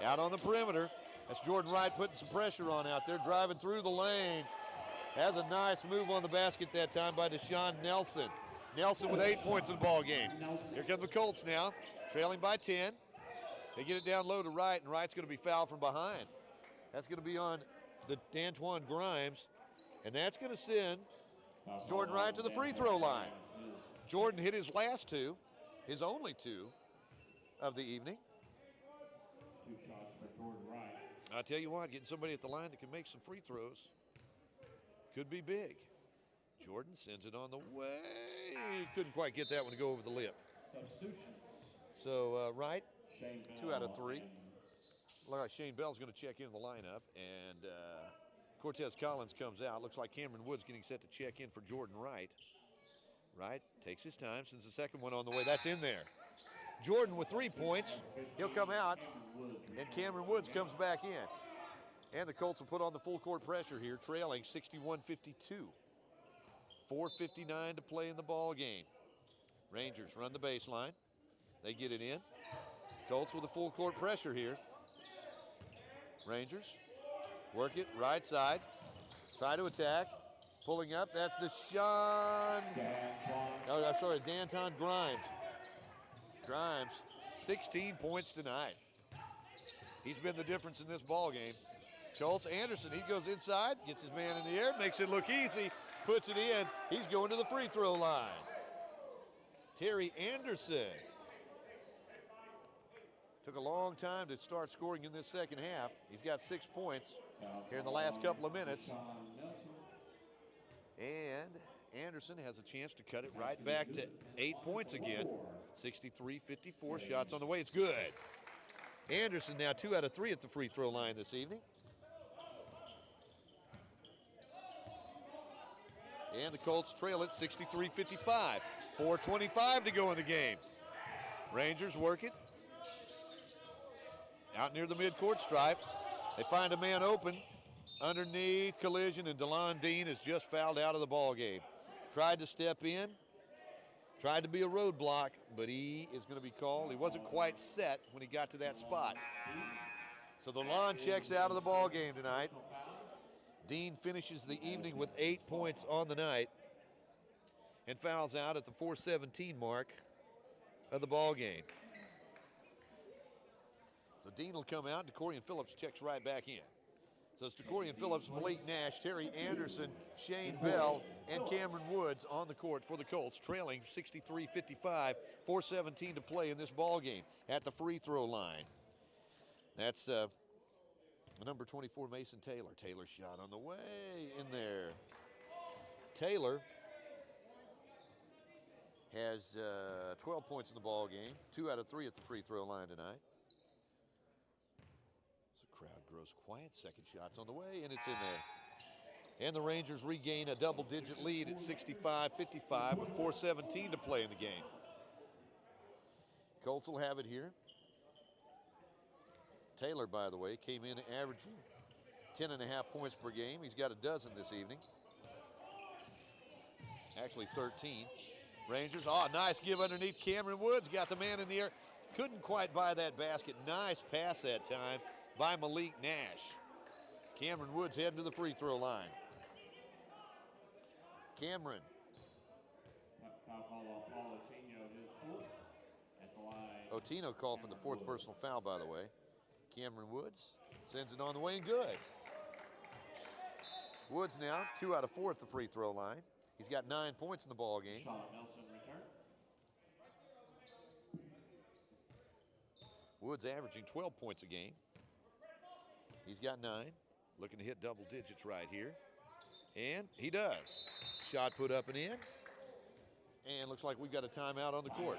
Out on the perimeter. That's Jordan Wright putting some pressure on out there, driving through the lane. Has a nice move on the basket that time by Deshaun Nelson. Nelson with 8 points in the ball game. Here come the Colts now, trailing by 10. They get it down low to Wright, and Wright's going to be fouled from behind. That's going to be on the Antoine Grimes, and that's going to send Jordan Wright to the free throw line. Jordan hit his last 2, his only 2 of the evening. 2 shots for Jordan Wright. I'll tell you what, getting somebody at the line that can make some free throws could be big. Jordan sends it on the way. He couldn't quite get that one to go over the lip. Substitution. So Wright, Shane Bell 2 out of 3. Looks like Shane Bell's going to check in the lineup, and Cortez Collins comes out. Looks like Cameron Woods getting set to check in for Jordan Wright. Wright takes his time, sends the second one on the way. That's in there. Jordan with 3 points. He'll come out, and Cameron Woods comes back in. And the Colts will put on the full court pressure here, trailing 61-52. 4:59 to play in the ball game. Rangers run the baseline. They get it in. Colts with the full court pressure here. Rangers work it right side. Try to attack. Pulling up, that's Danton Grimes. Grimes, 16 points tonight. He's been the difference in this ball game. Colts, Anderson, he goes inside, gets his man in the air, makes it look easy, puts it in. He's going to the free throw line. Terry Anderson. Took a long time to start scoring in this second half. He's got 6 points here in the last couple of minutes. And Anderson has a chance to cut it right back to 8 points again. 63-54, shots on the way, it's good. Anderson now 2 out of 3 at the free throw line this evening. And the Colts trail it 63-55. 4:25 to go in the game. Rangers work it. Out near the midcourt stripe. They find a man open. Underneath, collision, and DeLon Dean is just fouled out of the ball game. Tried to step in. Tried to be a roadblock, but he is going to be called. He wasn't quite set when he got to that spot. So DeLon checks out of the ball game tonight. Dean finishes the evening with 8 points on the night and fouls out at the 4:17 mark of the ball game. So Dean will come out, DeCorian Phillips checks right back in. So it's DeCorian Phillips, Malik Nash, Terry Anderson, Shane Bell, and Cameron Woods on the court for the Colts, trailing 63-55, 4:17 to play in this ball game at the free throw line. That's number 24, Mason Taylor. Taylor's shot on the way in there. Taylor has 12 points in the ball game, 2 out of 3 at the free throw line tonight. So the crowd grows quiet. Second shot's on the way, and it's in there. And the Rangers regain a double-digit lead at 65-55 with 4:17 to play in the game. Colts will have it here. Taylor, by the way, came in averaging 10.5 points per game. He's got a dozen this evening. Actually 13. Rangers, nice give underneath. Cameron Woods got the man in the air. Couldn't quite buy that basket. Nice pass that time by Malik Nash. Cameron Woods heading to the free throw line. Cameron. Otino called for the fourth personal foul, by the way. Cameron Woods sends it on the way and good. Woods now 2 out of 4 at the free throw line. He's got 9 points in the ball game. Woods averaging 12 points a game. He's got 9. Looking to hit double digits right here. And he does. Shot put up and in. And looks like we've got a timeout on the court.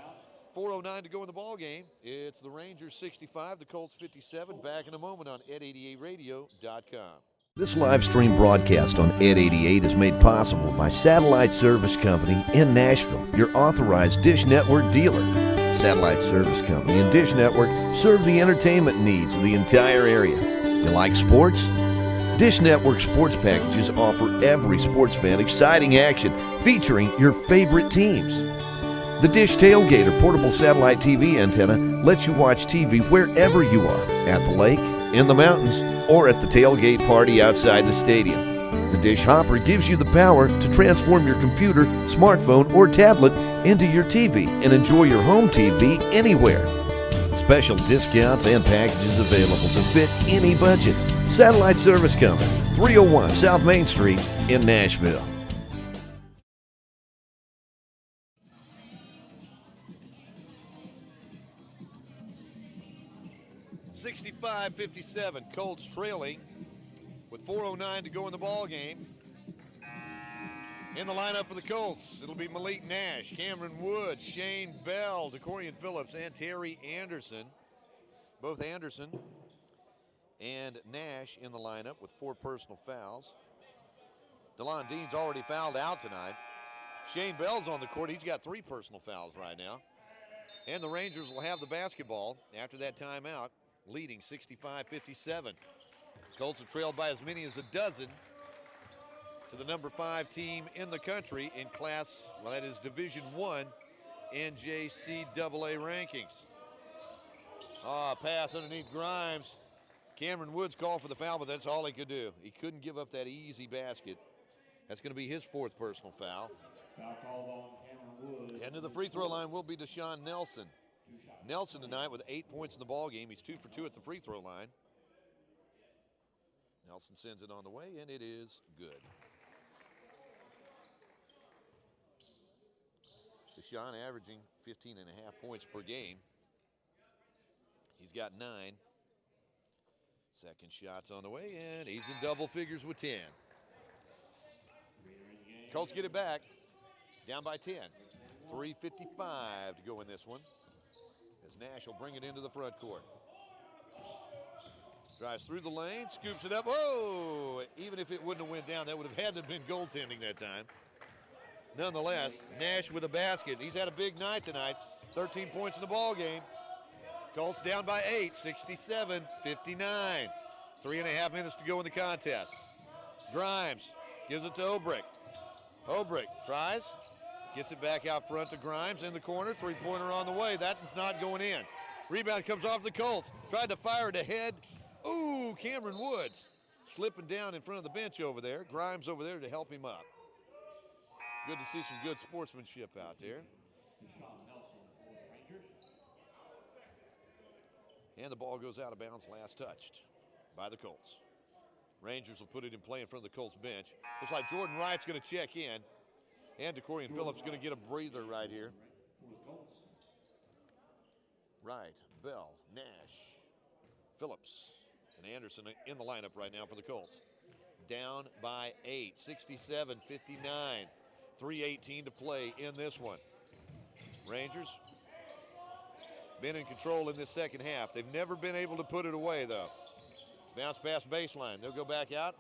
4:09 to go in the ball game. It's the Rangers 65, the Colts 57. Back in a moment on ed88radio.com. This live stream broadcast on Ed 88 is made possible by Satellite Service Company in Nashville, your authorized Dish Network dealer. Satellite Service Company and Dish Network serve the entertainment needs of the entire area. You like sports? Dish Network sports packages offer every sports fan exciting action featuring your favorite teams. The Dish Tailgater portable satellite TV antenna lets you watch TV wherever you are, at the lake, in the mountains, or at the tailgate party outside the stadium. The Dish Hopper gives you the power to transform your computer, smartphone, or tablet into your TV and enjoy your home TV anywhere. Special discounts and packages available to fit any budget. Satellite Service Company, 301 South Main Street in Nashville. 65-57, Colts trailing with 4:09 to go in the ball game. In the lineup for the Colts, it'll be Malik Nash, Cameron Woods, Shane Bell, DeCorian Phillips, and Terry Anderson. Both Anderson and Nash in the lineup with 4 personal fouls. DeLon Dean's already fouled out tonight. Shane Bell's on the court. He's got 3 personal fouls right now. And the Rangers will have the basketball after that timeout, leading 65-57. Colts have trailed by as many as a dozen to the number 5 team in the country in class, well, that is Division I NJCAA rankings. Pass underneath Grimes. Cameron Woods called for the foul, but that's all he could do. He couldn't give up that easy basket. That's going to be his 4th personal foul. Foul called on Cameron Woods. And to the free throw line will be Deshaun Nelson. Nelson tonight with 8 points in the ball game. He's 2 for 2 at the free throw line. Nelson sends it on the way, and it is good. Deshaun averaging 15.5 points per game. He's got 9. Second shot's on the way, and he's in double figures with 10. Colts get it back, down by 10. 3:55 to go in this one, as Nash will bring it into the front court. Drives through the lane, scoops it up. Whoa! Even if it wouldn't have went down, that would have had to have been goaltending that time. Nonetheless, Nash with a basket. He's had a big night tonight. 13 points in the ball game. Colts down by 8, 67-59. 3.5 minutes to go in the contest. Grimes gives it to Obrick. Obrick tries, gets it back out front to Grimes in the corner. 3-pointer on the way. That is not going in. Rebound comes off the Colts. Tried to fire it ahead. Ooh, Cameron Woods slipping down in front of the bench over there. Grimes over there to help him up. Good to see some good sportsmanship out there. And the ball goes out of bounds, last touched by the Colts. Rangers will put it in play in front of the Colts bench. Looks like Jordan Wright's going to check in. And DeCorian Phillips going to get a breather right here. Wright, Bell, Nash, Phillips, and Anderson in the lineup right now for the Colts. Down by 8, 67-59. 3:18 to play in this one. Rangers been in control in this second half. They've never been able to put it away, though. Bounce past baseline. They'll go back out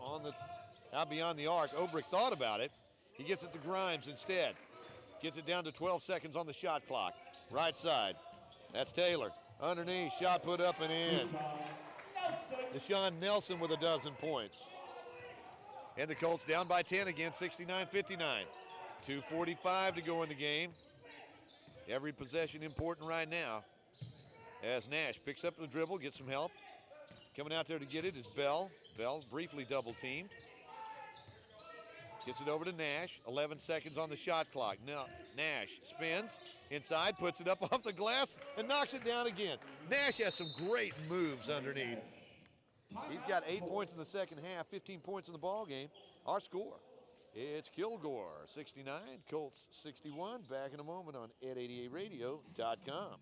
beyond the arc. Obrick thought about it. He gets it to Grimes instead. Gets it down to 12 seconds on the shot clock. Right side. That's Taylor. Underneath, shot put up and in. Deshaun Nelson with a dozen points. And the Colts down by 10 again, 69-59. 2:45 to go in the game. Every possession important right now. As Nash picks up the dribble, gets some help. Coming out there to get it is Bell. Bell briefly double teamed. Gets it over to Nash. 11 seconds on the shot clock. Now Nash spins inside, puts it up off the glass, and knocks it down again. Nash has some great moves underneath. He's got 8 points in the second half, 15 points in the ball game. Our score, it's Kilgore 69, Colts 61. Back in a moment on ed88radio.com.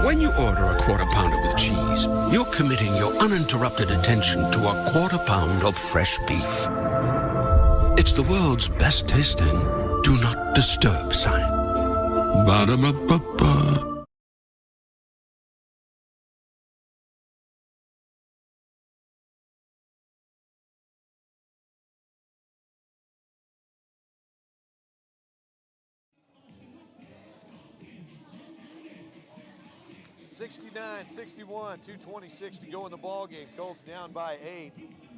When you order a quarter pounder with cheese, you're committing your uninterrupted attention to a quarter pound of fresh beef. It's the world's best tasting do not disturb sign. Ba-da-ba-ba-ba. '69, 61, 2:26 to go in the ball game. Colts down by 8.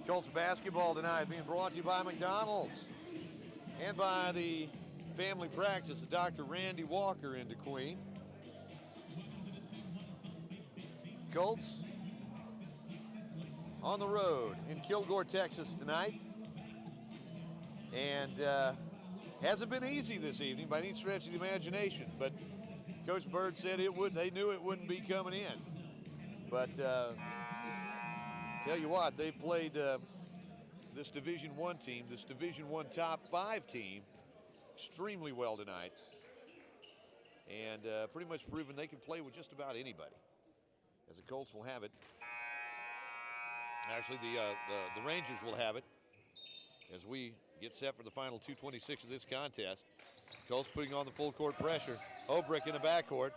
Colts basketball tonight being brought to you by McDonald's and by the family practice of Dr. Randy Walker in DeQueen. Colts on the road in Kilgore, Texas tonight. And hasn't been easy this evening by any stretch of the imagination, but Coach Bird said it would. They knew it wouldn't be coming in. But tell you what, they played this Division I team, this Division I top 5 team, extremely well tonight. And pretty much proven they can play with just about anybody, as the Colts will have it. Actually, the Rangers will have it as we get set for the final 2:26 of this contest. Colts putting on the full court pressure. Obrick in the backcourt.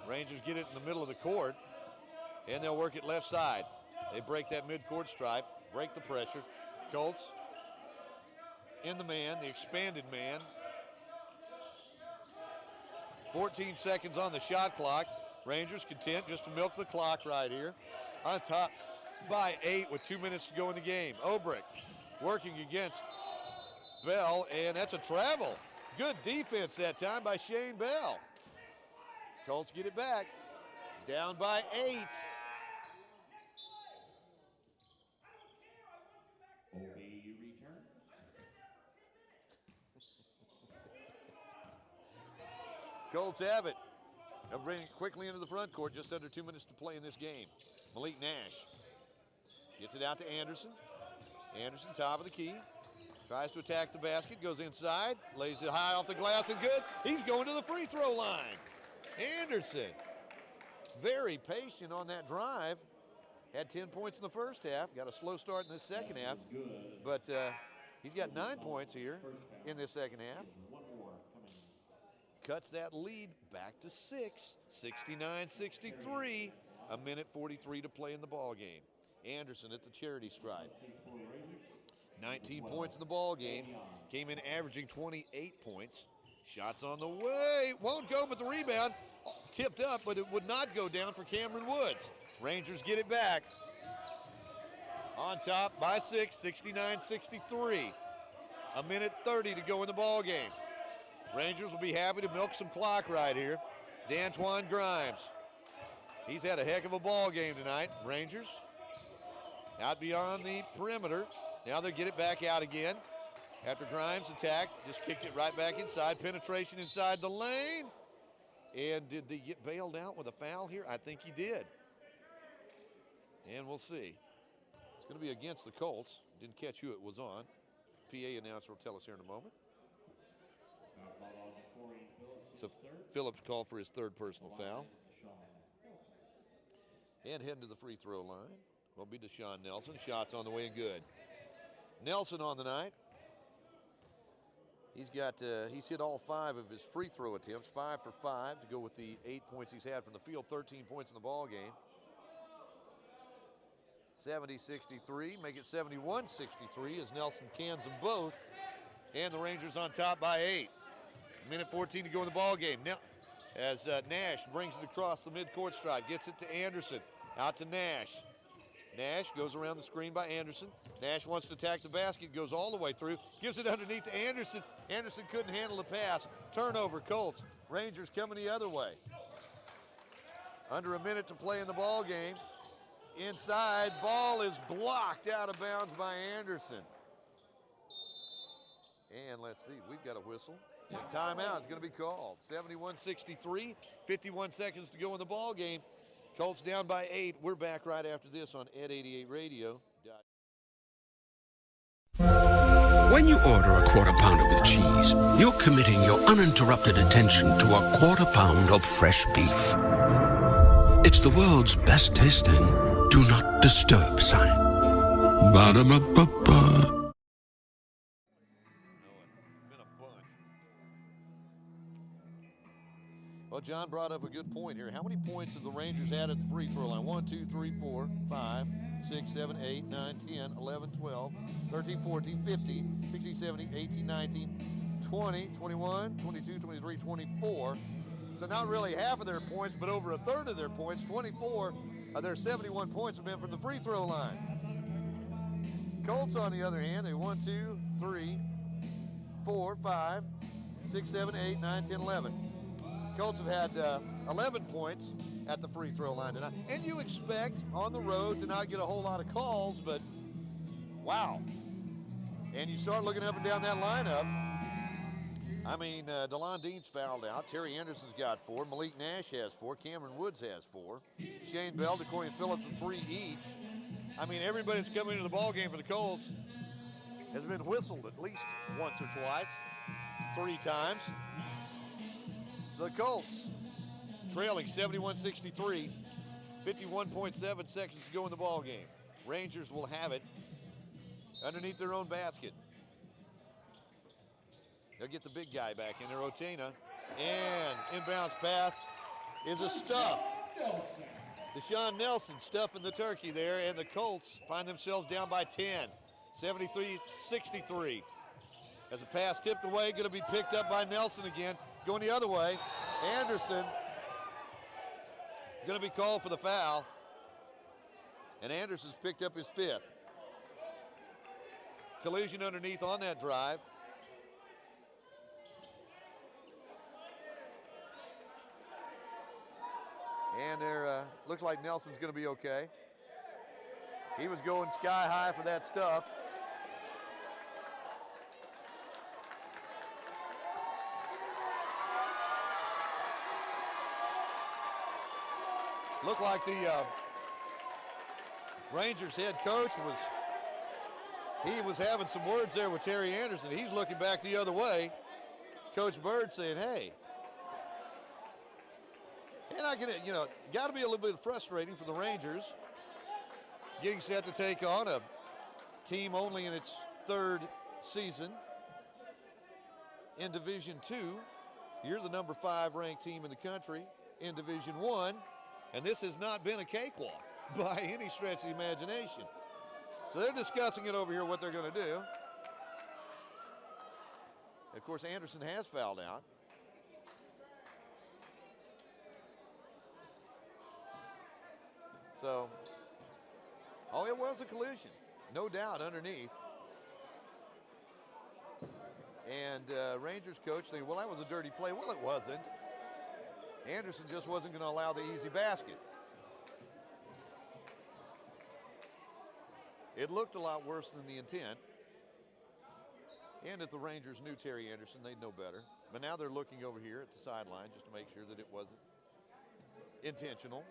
Rangers get it in the middle of the court, and they'll work it left side. They break that mid-court stripe, break the pressure. Colts in the man, the expanded man. 14 seconds on the shot clock. Rangers content just to milk the clock right here. On top by 8 with 2 minutes to go in the game. Obrick working against Bell, and that's a travel. Good defense that time by Shane Bell. Colts get it back. Down by 8. Colts have it. They'll bring it quickly into the front court. Just under 2 minutes to play in this game. Malik Nash gets it out to Anderson. Anderson, top of the key. Tries to attack the basket, goes inside, lays it high off the glass and good. He's going to the free throw line. Anderson, very patient on that drive. Had 10 points in the first half, got a slow start in the second half, but he's got 9 points here in this second half. Cuts that lead back to 6, 69-63. A minute 43 to play in the ball game. Anderson at the charity stripe. 19 points in the ball game. Came in averaging 28 points. Shots on the way. Won't go, but the rebound tipped up, but it would not go down for Cameron Woods. Rangers get it back. On top by 6, 69-63. A minute 30 to go in the ball game. Rangers will be happy to milk some clock right here. D'Antoine Grimes. He's had a heck of a ball game tonight. Rangers out beyond the perimeter. Now they get it back out again. After Grimes attacked, just kicked it right back inside. Penetration inside the lane. And did they get bailed out with a foul here? I think he did. And we'll see. It's going to be against the Colts. Didn't catch who it was on. PA announcer will tell us here in a moment. So Phillips called for his third personal foul. And heading to the free throw line will be Deshaun Nelson. Shots on the way and good. Nelson on the night. He's hit all 5 of his free throw attempts, 5 for 5 to go with the 8 points he's had from the field, 13 points in the ball game. 70-63, make it 71-63 as Nelson cans them both. And the Rangers on top by 8. Minute 14 to go in the ball game. Now, as Nash brings it across the midcourt stripe, gets it to Anderson, out to Nash. Nash goes around the screen by Anderson. Nash wants to attack the basket, goes all the way through, gives it underneath to Anderson. Anderson couldn't handle the pass. Turnover, Colts. Rangers coming the other way. Under a minute to play in the ball game. Inside, ball is blocked out of bounds by Anderson. And let's see, we've got a whistle. Timeout is going to be called. 71-63, 51 seconds to go in the ball game. Colts down by 8. We're back right after this on Ed 88 Radio. When you order a quarter pounder with cheese, you're committing your uninterrupted attention to a quarter pound of fresh beef. It's the world's best tasting do not disturb sign. Ba-da-ba-ba-ba. Well, John brought up a good point here. How many points have the Rangers had at the free throw line? 1, 2, 3, 4, 5, 6, 7, 8, 9, 10, 11, 12, 13, 14, 15, 16, 17, 18, 19, 20, 21, 22, 23, 24. So not really half of their points, but over a third of their points, 24 of their 71 points have been from the free throw line. Colts, on the other hand, they 1, 2, 3, 4, 5, 6, 7, 8, 9, 10, 11. Colts have had 11 points at the free throw line tonight. And you expect on the road to not get a whole lot of calls, but wow. And you start looking up and down that lineup. I mean, DeLon Dean's fouled out. Terry Anderson's got 4. Malik Nash has 4. Cameron Woods has 4. Shane Bell, DeCorian Phillips with 3 each. I mean, everybody that's coming into the ball game for the Colts has been whistled at least once or twice, 3 times. So the Colts trailing 71-63, 51.7 seconds to go in the ball game. Rangers will have it underneath their own basket. They'll get the big guy back in there, Otena. And inbounds pass is a stuff. Deshaun Nelson stuffing the turkey there, and the Colts find themselves down by 10, 73-63. As a pass tipped away, going to be picked up by Nelson again. Going the other way, Anderson going to be called for the foul. And Anderson's picked up his 5th. Collision underneath on that drive. And there looks like Nelson's going to be okay. He was going sky high for that stuff. Looked like the Rangers head coach was having some words there with Terry Anderson. He's looking back the other way. Coach Bird saying, hey. And I can, got to be a little bit frustrating for the Rangers getting set to take on a team only in its 3rd season in Division II. You're the number 5 ranked team in the country in Division I. And this has not been a cakewalk by any stretch of the imagination. So they're discussing it over here, what they're going to do. Of course, Anderson has fouled out. So, it was a collision, no doubt, underneath. And Rangers coach thinking, well, that was a dirty play. Well, it wasn't. Anderson just wasn't going to allow the easy basket. It looked a lot worse than the intent. And if the Rangers knew Terry Anderson, they'd know better. But now they're looking over here at the sideline just to make sure that it wasn't intentional.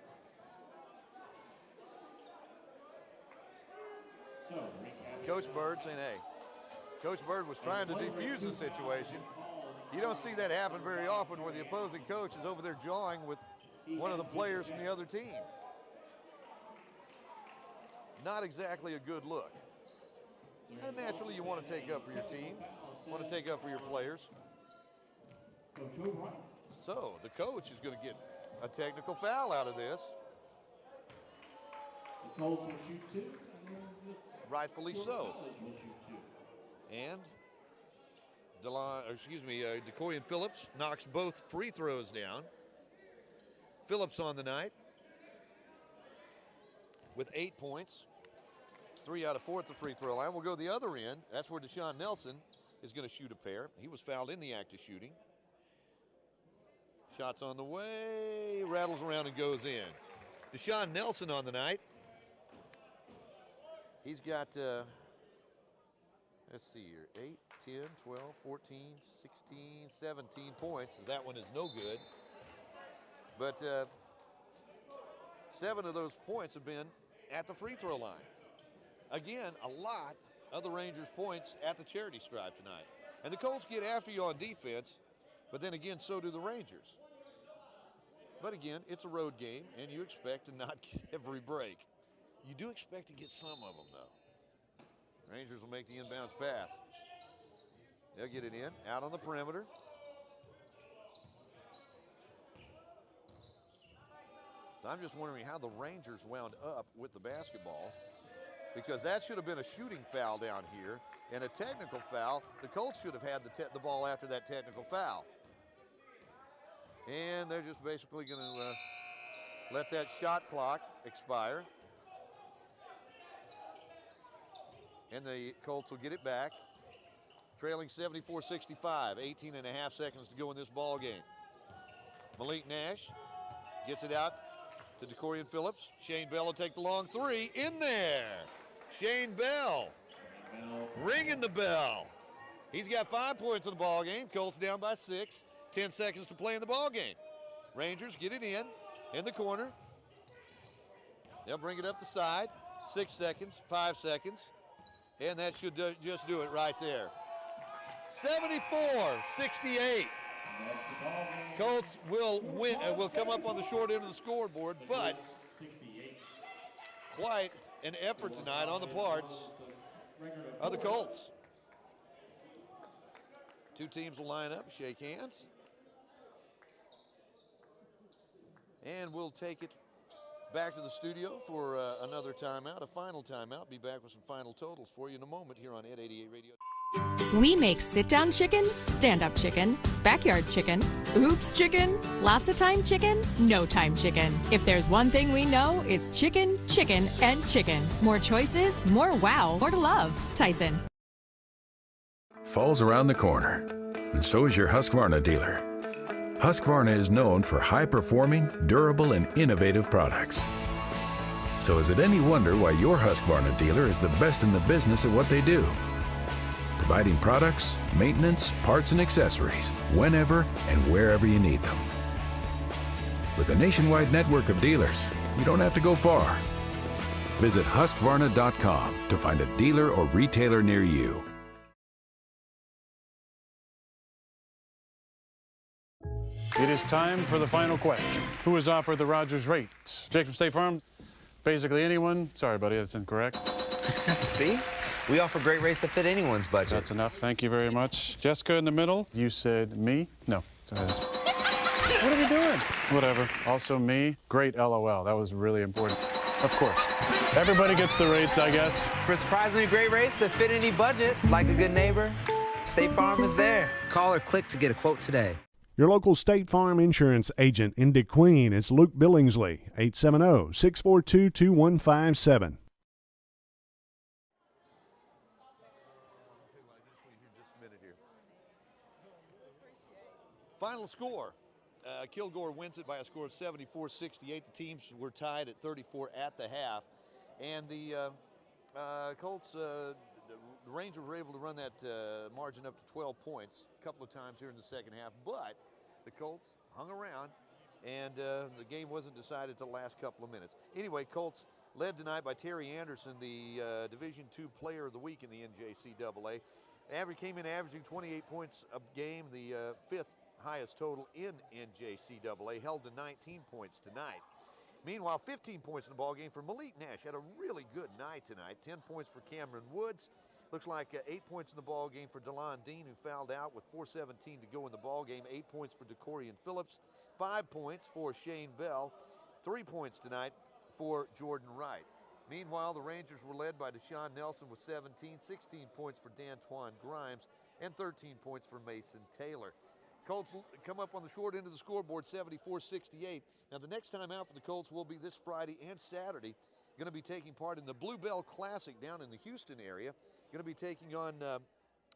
Coach Bird saying, hey, Coach Bird was trying to defuse the situation. You don't see that happen very often where the opposing coach is over there jawing with one of the players from the other team. Not exactly a good look. And naturally you want to take up for your team, want to take up for your players. So the coach is going to get a technical foul out of this. The Colts will shoot 2. Rightfully so. And DeCorian Phillips knocks both free throws down. Phillips on the night with 8 points. 3 out of 4 at the free throw line. We'll go the other end. That's where Deshaun Nelson is going to shoot a pair. He was fouled in the act of shooting. Shots on the way, rattles around and goes in. Deshaun Nelson on the night. He's got, let's see here, 8, 10, 12, 14, 16, 17 points. That one is no good. But 7 of those points have been at the free throw line. Again, a lot of the Rangers' points at the charity stripe tonight. And the Colts get after you on defense, but then again, so do the Rangers. But again, it's a road game, and you expect to not get every break. You do expect to get some of them, though. Rangers will make the inbounds pass. They'll get it in, out on the perimeter. So I'm just wondering how the Rangers wound up with the basketball, because that should have been a shooting foul down here and a technical foul. The Colts should have had the ball after that technical foul. And they're just basically going to let that shot clock expire. And the Colts will get it back, trailing 74-65, 18 and a half seconds to go in this ball game. Malik Nash gets it out to DeCorian Phillips. Shane Bell will take the long three. In there. Shane Bell ringing the bell. He's got 5 points in the ball game. Colts down by 6. 10 seconds to play in the ball game. Rangers get it in the corner. They'll bring it up the side. 6 seconds, 5 seconds. And that should just do it right there. 74-68. Colts will win, will come up on the short end of the scoreboard, but quite an effort tonight on the parts of the Colts. Two teams will line up, shake hands. And we'll take it back to the studio for another timeout, a final timeout. Be back with some final totals for you in a moment here on Ed 88 Radio. We make sit-down chicken, stand-up chicken, backyard chicken, oops chicken, lots of time chicken, no time chicken. If there's one thing we know, it's chicken, chicken, and chicken. More choices, more wow, more to love. Tyson. Fall's around the corner, and so is your Husqvarna dealer. Husqvarna is known for high-performing, durable, and innovative products. So is it any wonder why your Husqvarna dealer is the best in the business at what they do? Providing products, maintenance, parts, and accessories whenever and wherever you need them. With a nationwide network of dealers, you don't have to go far. Visit Husqvarna.com to find a dealer or retailer near you. It is time for the final question. Who is offered the Rogers rate? Jake from State Farm? Basically anyone? Sorry, buddy, that's incorrect. See? We offer great rates that fit anyone's budget. That's enough. Thank you very much. Jessica in the middle. You said me? No. Sorry. What are we doing? Whatever. Also me. Great LOL. That was really important. Of course. Everybody gets the rates, I guess. For surprisingly great rates that fit any budget, like a good neighbor, State Farm is there. Call or click to get a quote today. Your local State Farm insurance agent in DeQueen is Luke Billingsley, 870-642-2157. Final score. Kilgore wins it by a score of 74-68. The teams were tied at 34 at the half. And the Colts, the Rangers were able to run that margin up to 12 points a couple of times here in the second half. But the Colts hung around, and the game wasn't decided till the last couple of minutes. Anyway, Colts led tonight by Terry Anderson, the Division II Player of the Week in the NJCAA. Came in averaging 28 points a game, the fifth highest total in NJCAA, held to 19 points tonight. Meanwhile, 15 points in the ballgame for Malik Nash. Had a really good night tonight. 10 points for Cameron Woods. Looks like 8 points in the ballgame for DeLon Dean, who fouled out with 4:17 to go in the ballgame. 8 points for DeCorian Phillips. 5 points for Shane Bell. 3 points tonight for Jordan Wright. Meanwhile, the Rangers were led by Deshaun Nelson with 17, 16 points for D'Antoine Grimes, and 13 points for Mason Taylor. Colts come up on the short end of the scoreboard, 74-68. Now, the next time out for the Colts will be this Friday and Saturday. Going to be taking part in the Bluebell Classic down in the Houston area. Going to be taking on,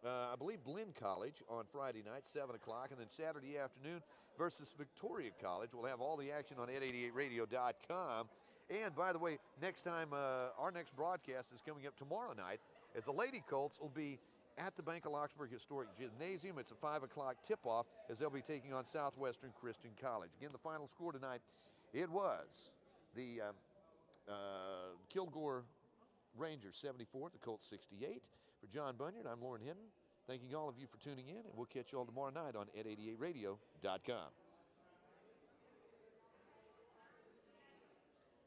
I believe, Blinn College on Friday night, 7 o'clock. And then Saturday afternoon versus Victoria College. We'll have all the action on ed88radio.com. And, by the way, next time, our next broadcast is coming up tomorrow night, as the Lady Colts will be at the Bank of Locksburg Historic Gymnasium. It's a 5 o'clock tip-off as they'll be taking on Southwestern Christian College. Again, the final score tonight, it was the Kilgore Rangers 74, the Colts 68. For John Bunyard, I'm Lauren Hinton. Thanking all of you for tuning in, and we'll catch you all tomorrow night on ed88radio.com.